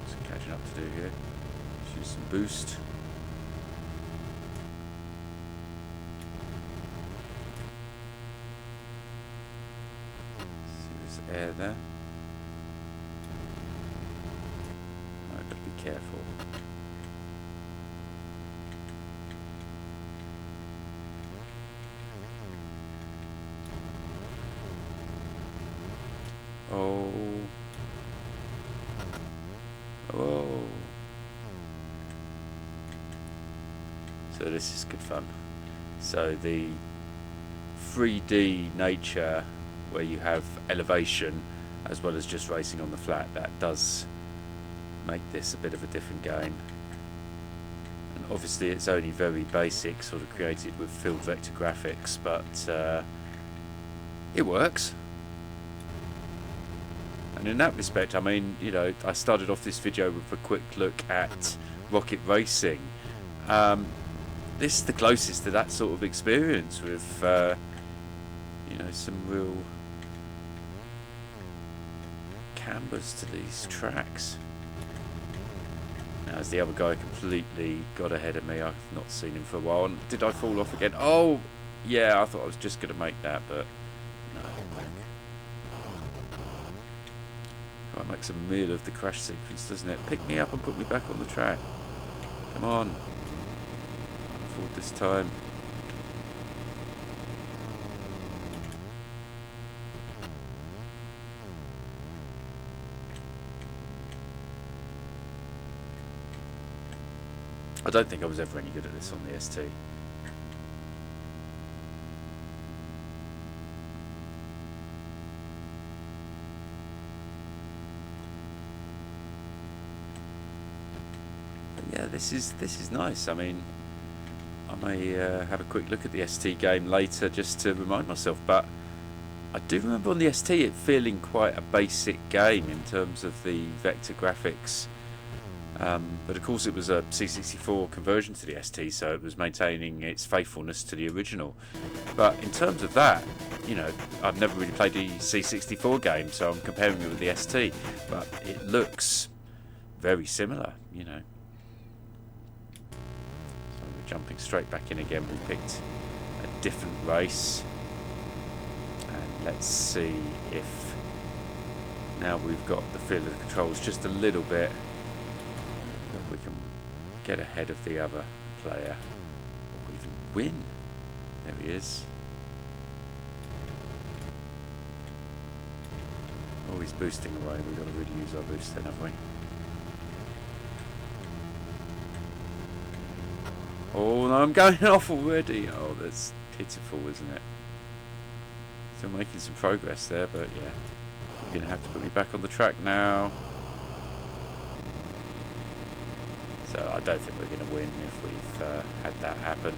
Some catching up to do here. Use some boost. See there's air there. I've got to be careful. Oh. Oh. So this is good fun. So the 3D nature where you have elevation as well as just racing on the flat, that does make this a bit of a different game. And obviously it's only very basic, sort of created with field vector graphics, but it works. And in that respect, I mean, you know, I started off this video with a quick look at rocket racing. This is the closest to that sort of experience with, you know, some real cambers to these tracks. Now, as the other guy completely got ahead of me, I've not seen him for a while. And did I fall off again? Oh, yeah, I thought I was just going to make that, but no. It makes a meal of the crash sequence, doesn't it? Pick me up and put me back on the track. Come on. Can't afford this time. I don't think I was ever any good at this on the ST. Yeah, this is nice. I mean, I may have a quick look at the ST game later just to remind myself, but I do remember on the ST it feeling quite a basic game in terms of the vector graphics, but of course it was a C64 conversion to the ST, so it was maintaining its faithfulness to the original. But in terms of that, you know, I've never really played the C64 game, so I'm comparing it with the ST, but it looks very similar, you know. Jumping straight back in again, we picked a different race, and let's see if now we've got the feel of the controls just a little bit that we can get ahead of the other player or even win. There he is. Oh, he's boosting away. We've got to really use our boost then, haven't we? Oh no, I'm going off already. Oh, that's pitiful, isn't it? Still making some progress there, but yeah. You're going to have to put me back on the track now. So I don't think we're going to win if we've had that happen.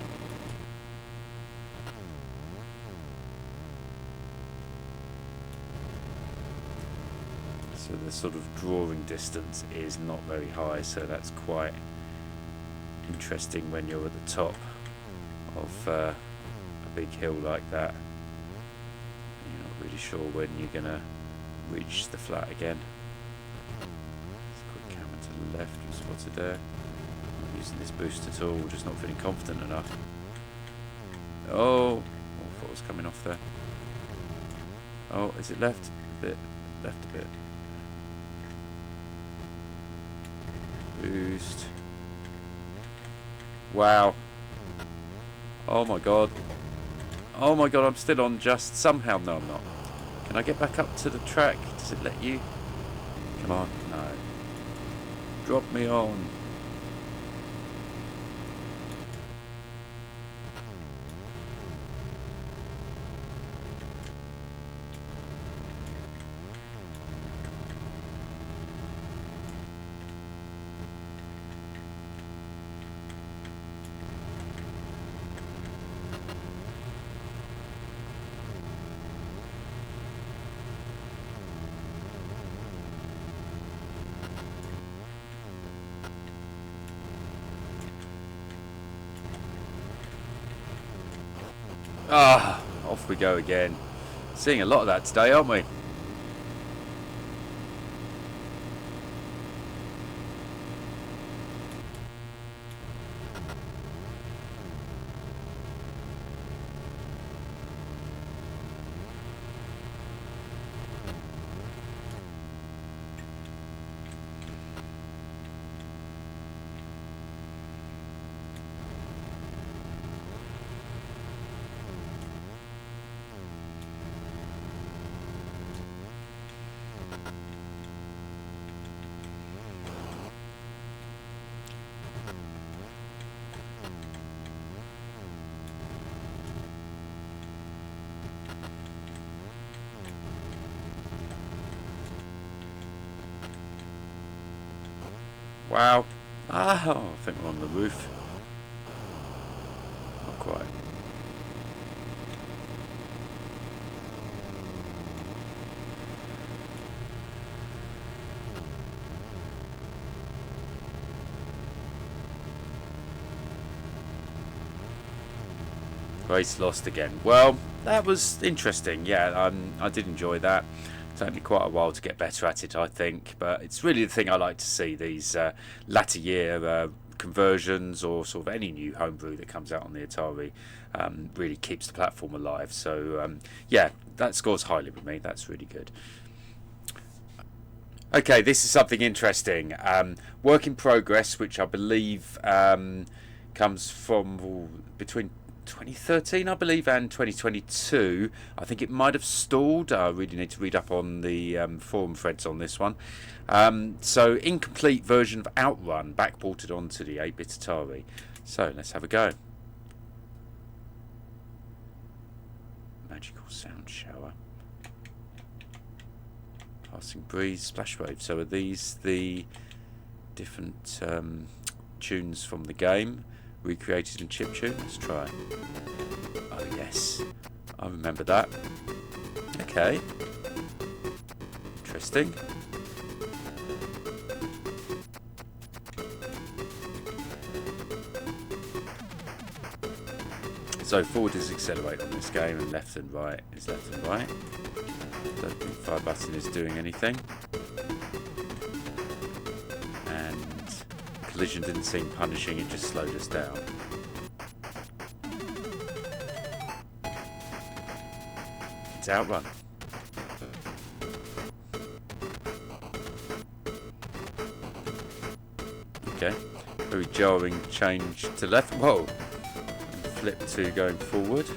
So the sort of drawing distance is not very high, so that's quite interesting when you're at the top of a big hill like that. You're not really sure when you're going to reach the flat again. Quick camera to the left, we spotted there. using this boost at all, just not feeling confident enough. Oh, I thought it was coming off there. Oh, is it left a bit? Left a bit. Boost. Wow. Oh my god. Oh my god, I'm still on just somehow. No, I'm not. Can I get back up to the track? Does it let you? Come on. No. Drop me on. Ah, off we go again. Seeing a lot of that today, aren't we? Wow. Ah, oh, I think we're on the roof. Not quite. Race lost again. Well, that was interesting. Yeah, I did enjoy that. Took me quite a while to get better at it, I think, but it's really the thing I like to see, these latter year conversions or sort of any new homebrew that comes out on the Atari. Really keeps the platform alive. So yeah, that scores highly with me. That's really good. Okay, this is something interesting. Work in progress, which I believe comes from between 2013, I believe, and 2022. I think it might have stalled. I really need to read up on the forum threads on this one. So, incomplete version of Outrun backported onto the 8-bit Atari. So, let's have a go. Magical sound shower. Passing breeze, splash wave. So, are these the different tunes from the game? Recreated in chiptune. Let's try. Oh yes, I remember that. Okay, interesting. So forward is accelerate on this game, and left and right is left and right. Don't think fire button is doing anything. Collision didn't seem punishing, it just slowed us down. It's Outrun. Okay, very jarring change to left. Whoa! And flip to going forward.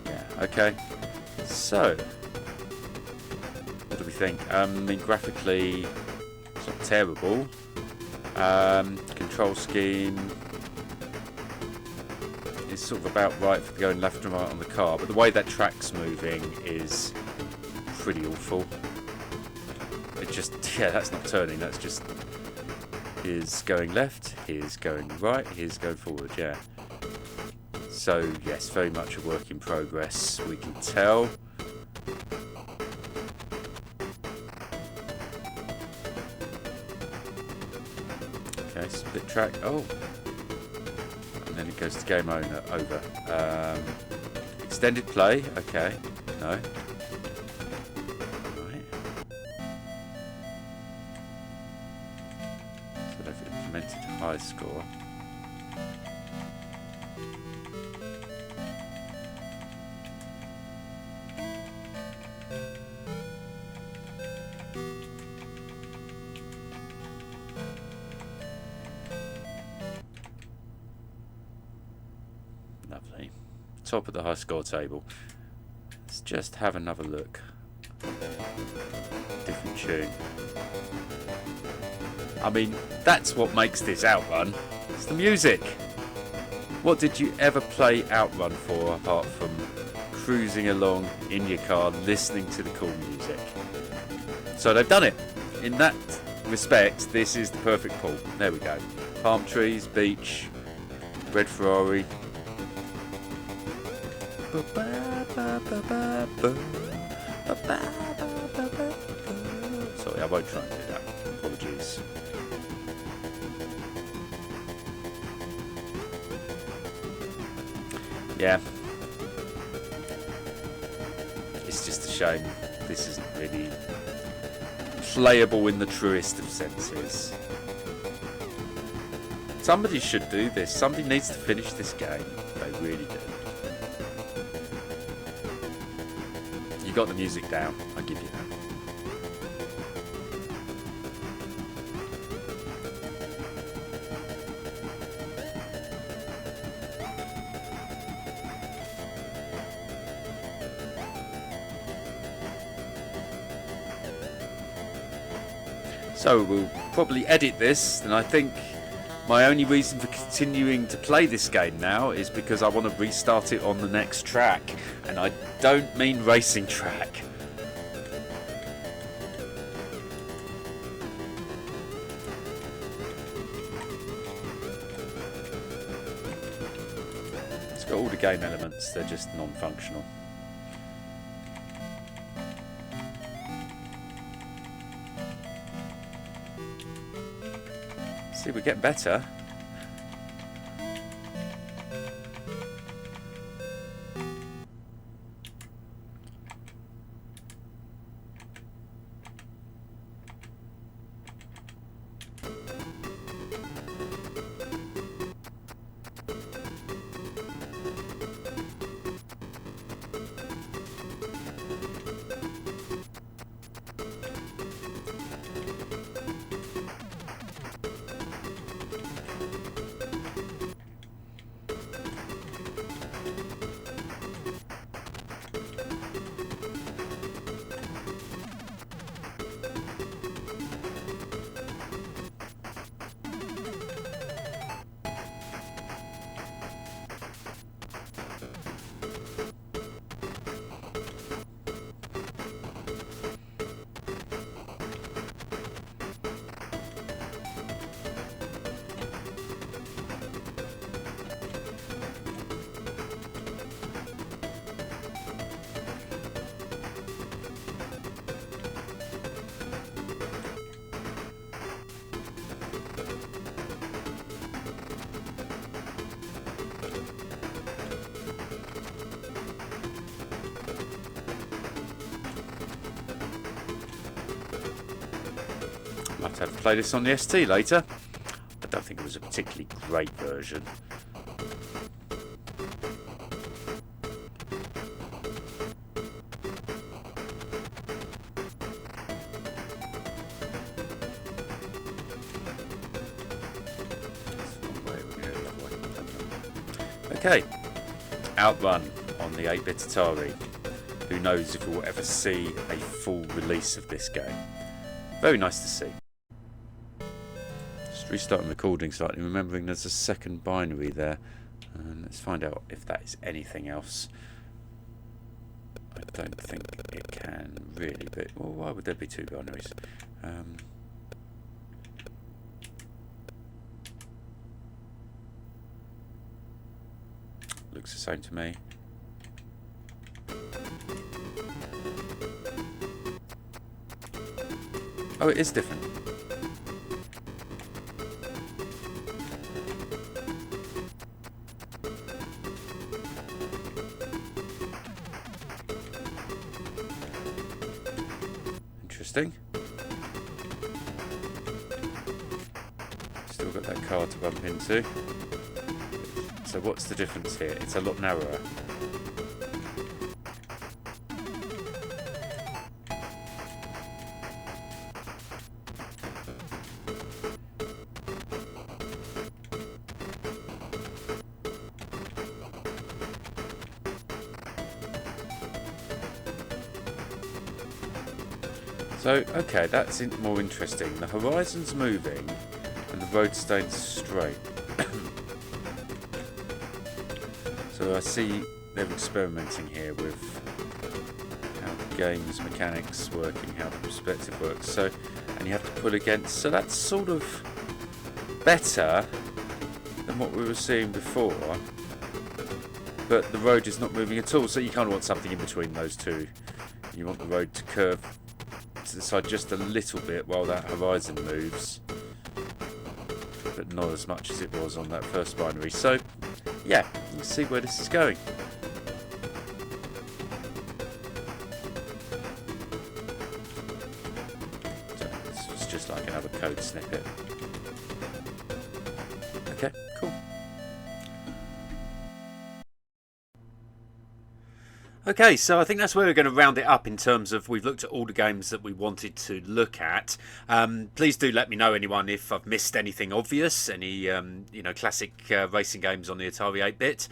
Yeah, okay. So, think. I mean, graphically, it's not terrible. Control scheme is sort of about right for going left and right on the car, but the way that track's moving is pretty awful. It just, yeah, that's not turning, that's just, here's going left, here's going right, here's going forward, yeah. So, yes, very much a work in progress, we can tell. Okay, split track. Oh, and then it goes to game over. Extended play. Okay, no. Right. recommended high score. Lovely. Top of the high score table. Let's just have another look. Different tune. I mean, that's what makes this Outrun. It's the music. What did you ever play Outrun for apart from cruising along in your car listening to the cool music? So they've done it. In that respect, this is the perfect pool. There we go. Palm trees, beach, red Ferrari. Sorry, I won't try and do that. Apologies. Yeah. It's just a shame this isn't really playable in the truest of senses. Somebody should do this. Somebody needs to finish this game. They really do. You got the music down. I'll give you that. So we'll probably edit this, and I think my only reason for continuing to play this game now is because I want to restart it on the next track, and I don't mean racing track. It's got all the game elements, they're just non-functional. See, we're getting better. Might have to play this on the ST later. I don't think it was a particularly great version. Okay, Outrun on the 8-bit Atari. Who knows if we'll ever see a full release of this game. Very nice to see. Just restarting recording slightly, remembering there's a second binary there. And let's find out if that is anything else. I don't think it can really be. Well, why would there be two binaries? Looks the same to me. Oh, it is different. Interesting. Still got that car to bump into. So what's the difference here? It's a lot narrower. So, okay, that's more interesting. The horizon's moving and the road staying straight. So I see they're experimenting here with how the game's mechanics working, how the perspective works. So, and you have to pull against. So that's sort of better than what we were seeing before. But the road is not moving at all. So you kind of want something in between those two. You want the road to curve to the side just a little bit while that horizon moves, but not as much as it was on that first binary. So yeah, let's see where this is going. So it's just like another code snippet. Okay, cool. Okay, so I think that's where we're going to round it up in terms of we've looked at all the games that we wanted to look at. Please do let me know, anyone, if I've missed anything obvious, any classic racing games on the Atari 8-bit.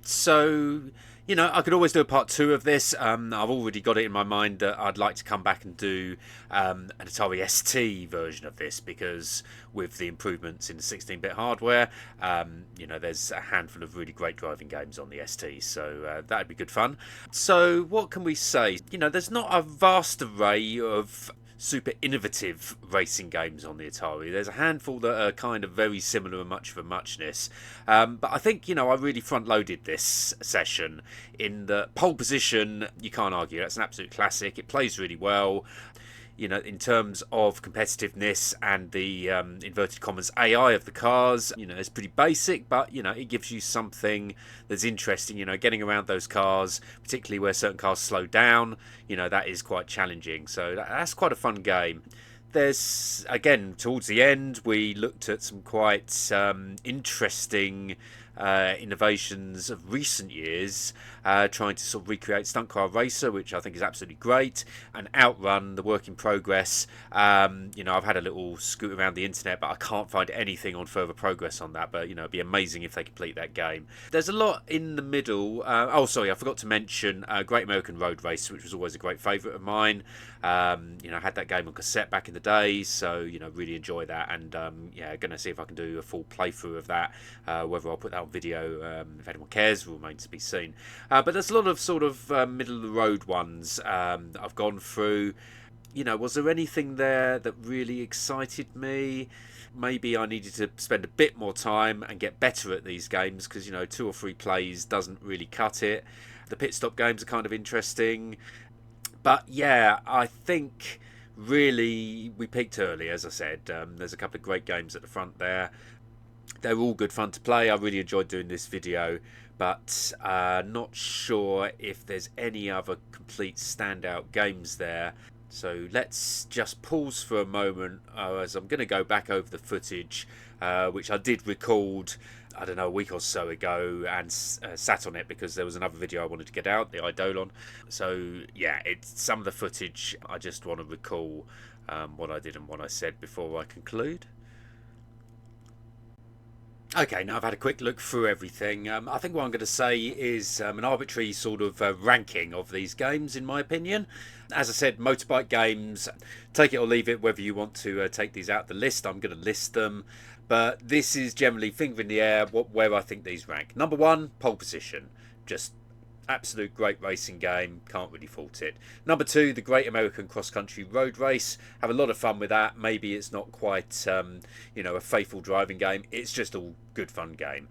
So, I could always do a part 2 of this. I've already got it in my mind that I'd like to come back and do an Atari ST version of this, because with the improvements in the 16-bit hardware, there's a handful of really great driving games on the ST, so that'd be good fun. So what can we say? There's not a vast array of super innovative racing games on the Atari. There's a handful that are kind of very similar and much of a muchness. But I think, I really front-loaded this session in the pole position. You can't argue. That's an absolute classic. It plays really well. In terms of competitiveness and the inverted commas AI of the cars, it's pretty basic, but it gives you something that's interesting. Getting around those cars, particularly where certain cars slow down, that is quite challenging. So that's quite a fun game. There's, again, towards the end, we looked at some quite interesting innovations of recent years, trying to sort of recreate Stunt Car Racer, which I think is absolutely great, and Outrun, the work in progress. I've had a little scoot around the internet, but I can't find anything on further progress on that, but it'd be amazing if they complete that game. There's a lot in the middle. I forgot to mention Great American Road Race, which was always a great favourite of mine. I had that game on cassette back in the day, so really enjoy that, and gonna see if I can do a full playthrough of that. Whether I'll put that on video, if anyone cares, will remain to be seen. But there's a lot of sort of middle of the road ones that I've gone through. Was there anything there that really excited me? Maybe I needed to spend a bit more time and get better at these games, because 2 or 3 plays doesn't really cut it. The pit stop games are kind of interesting. But yeah, I think really we peaked early, as I said. There's a couple of great games at the front there. They're all good fun to play. I really enjoyed doing this video, but not sure if there's any other complete standout games there. So let's just pause for a moment as I'm going to go back over the footage, which I did record, I don't know, a week or so ago, and sat on it because there was another video I wanted to get out, the Eidolon. So yeah, it's some of the footage. I just want to recall what I did and what I said before I conclude. Okay, now I've had a quick look through everything. I think what I'm going to say is an arbitrary sort of ranking of these games, in my opinion. As I said, motorbike games, take it or leave it, whether you want to take these out of the list. I'm going to list them. But this is generally finger in the air where I think these rank. Number 1, pole position. Just absolute great racing game, can't really fault it. Number 2, the Great American Cross Country Road Race. Have a lot of fun with that. Maybe it's not quite a faithful driving game. It's just all good fun game.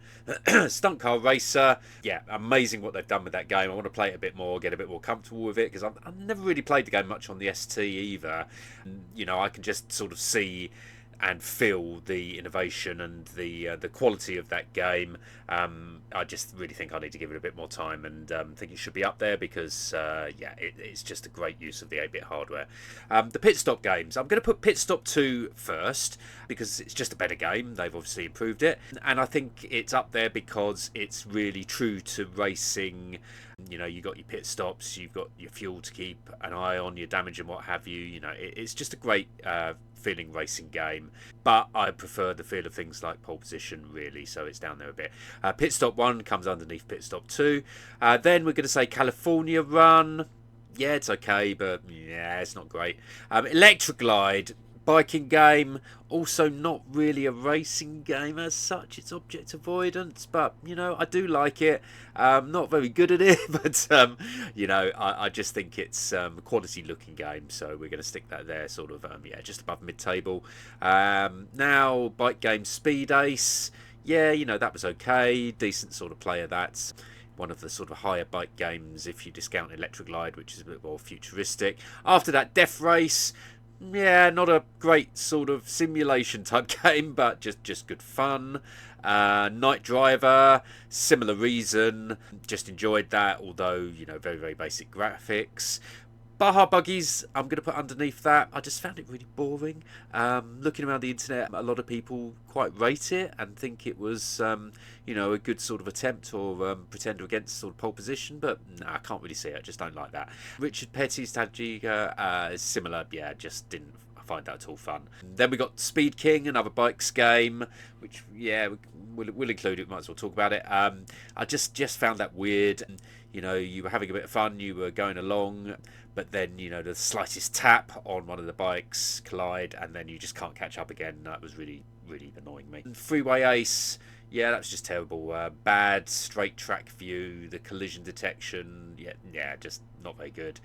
Stunt Car Racer, yeah, amazing what they've done with that game. I want to play it a bit more, get a bit more comfortable with it, because I've never really played the game much on the ST either. I can just sort of see and feel the innovation and the quality of that game. I just really think I need to give it a bit more time, and think it should be up there because it's just a great use of the 8-bit hardware. The Pitstop games, I'm going to put Pitstop II first because it's just a better game. They've obviously improved it, and I think it's up there because it's really true to racing. You know, you got your pit stops, you've got your fuel to keep an eye on, your damage and what have you. You know, it's just a great feeling racing game, but I prefer the feel of things like pole position, really, so it's down there a bit. Pitstop 1 comes underneath Pitstop 2. Then we're going to say California Run. Yeah, it's okay, but yeah, it's not great. Elektra Glide, biking game, also not really a racing game as such. It's object avoidance, but you know, I do like it. Not very good at it, but you know, I just think it's a quality looking game, so we're going to stick that there, sort of just above mid-table. Now bike game Speed Ace. Yeah, you know, that was okay, decent sort of player. That's one of the sort of higher bike games if you discount Elektra Glide, which is a bit more futuristic. After that, D3ath Race. Yeah, not a great sort of simulation type game, but just good fun. Night Driver, similar reason, just enjoyed that, although, you know, very, very basic graphics. Baja Buggies, I'm going to put underneath that. I just found it really boring. Looking around the internet, a lot of people quite rate it and think it was, you know, a good sort of attempt or pretender against sort of pole position, but no, I can't really see it. I just don't like that. Richard Petty's Talladega is similar. Yeah, just didn't find that at all fun. Then we got Speed King, another bikes game, which, yeah, we'll include it. Might as well talk about it. I just found that weird. You know, you were having a bit of fun, you were going along, but then, you know, the slightest tap on one of the bikes collide, and then you just can't catch up again. That was really, really annoying me. And Freeway Ace, yeah, that was just terrible. Bad straight track view, the collision detection, yeah, just not very good.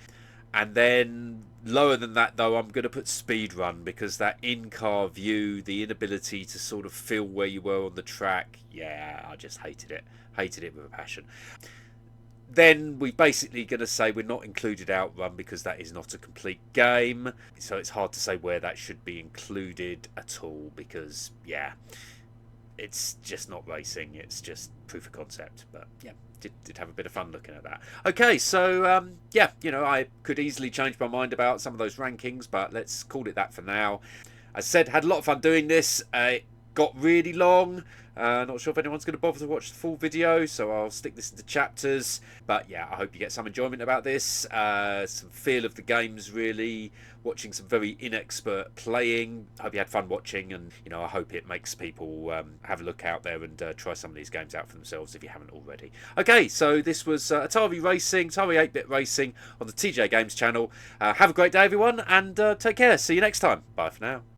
And then lower than that, though, I'm going to put Speedrun, because that in-car view, the inability to sort of feel where you were on the track, yeah, I just hated it with a passion. Then we're basically going to say we're not included Outrun because that is not a complete game. So it's hard to say where that should be included at all because, yeah, it's just not racing. It's just proof of concept. But, yeah, did have a bit of fun looking at that. Okay, so, yeah, you know, I could easily change my mind about some of those rankings, but let's call it that for now. As I said, had a lot of fun doing this. It got really long. Not sure if anyone's going to bother to watch the full video, so I'll stick this into chapters. But yeah, I hope you get some enjoyment about this, some feel of the games, really, watching some very inexpert playing. I hope you had fun watching, and you know, I hope it makes people have a look out there and try some of these games out for themselves if you haven't already. Okay, so this was Atari 8-bit racing on the TJ Games channel. Have a great day, everyone, and take care. See you next time. Bye for now.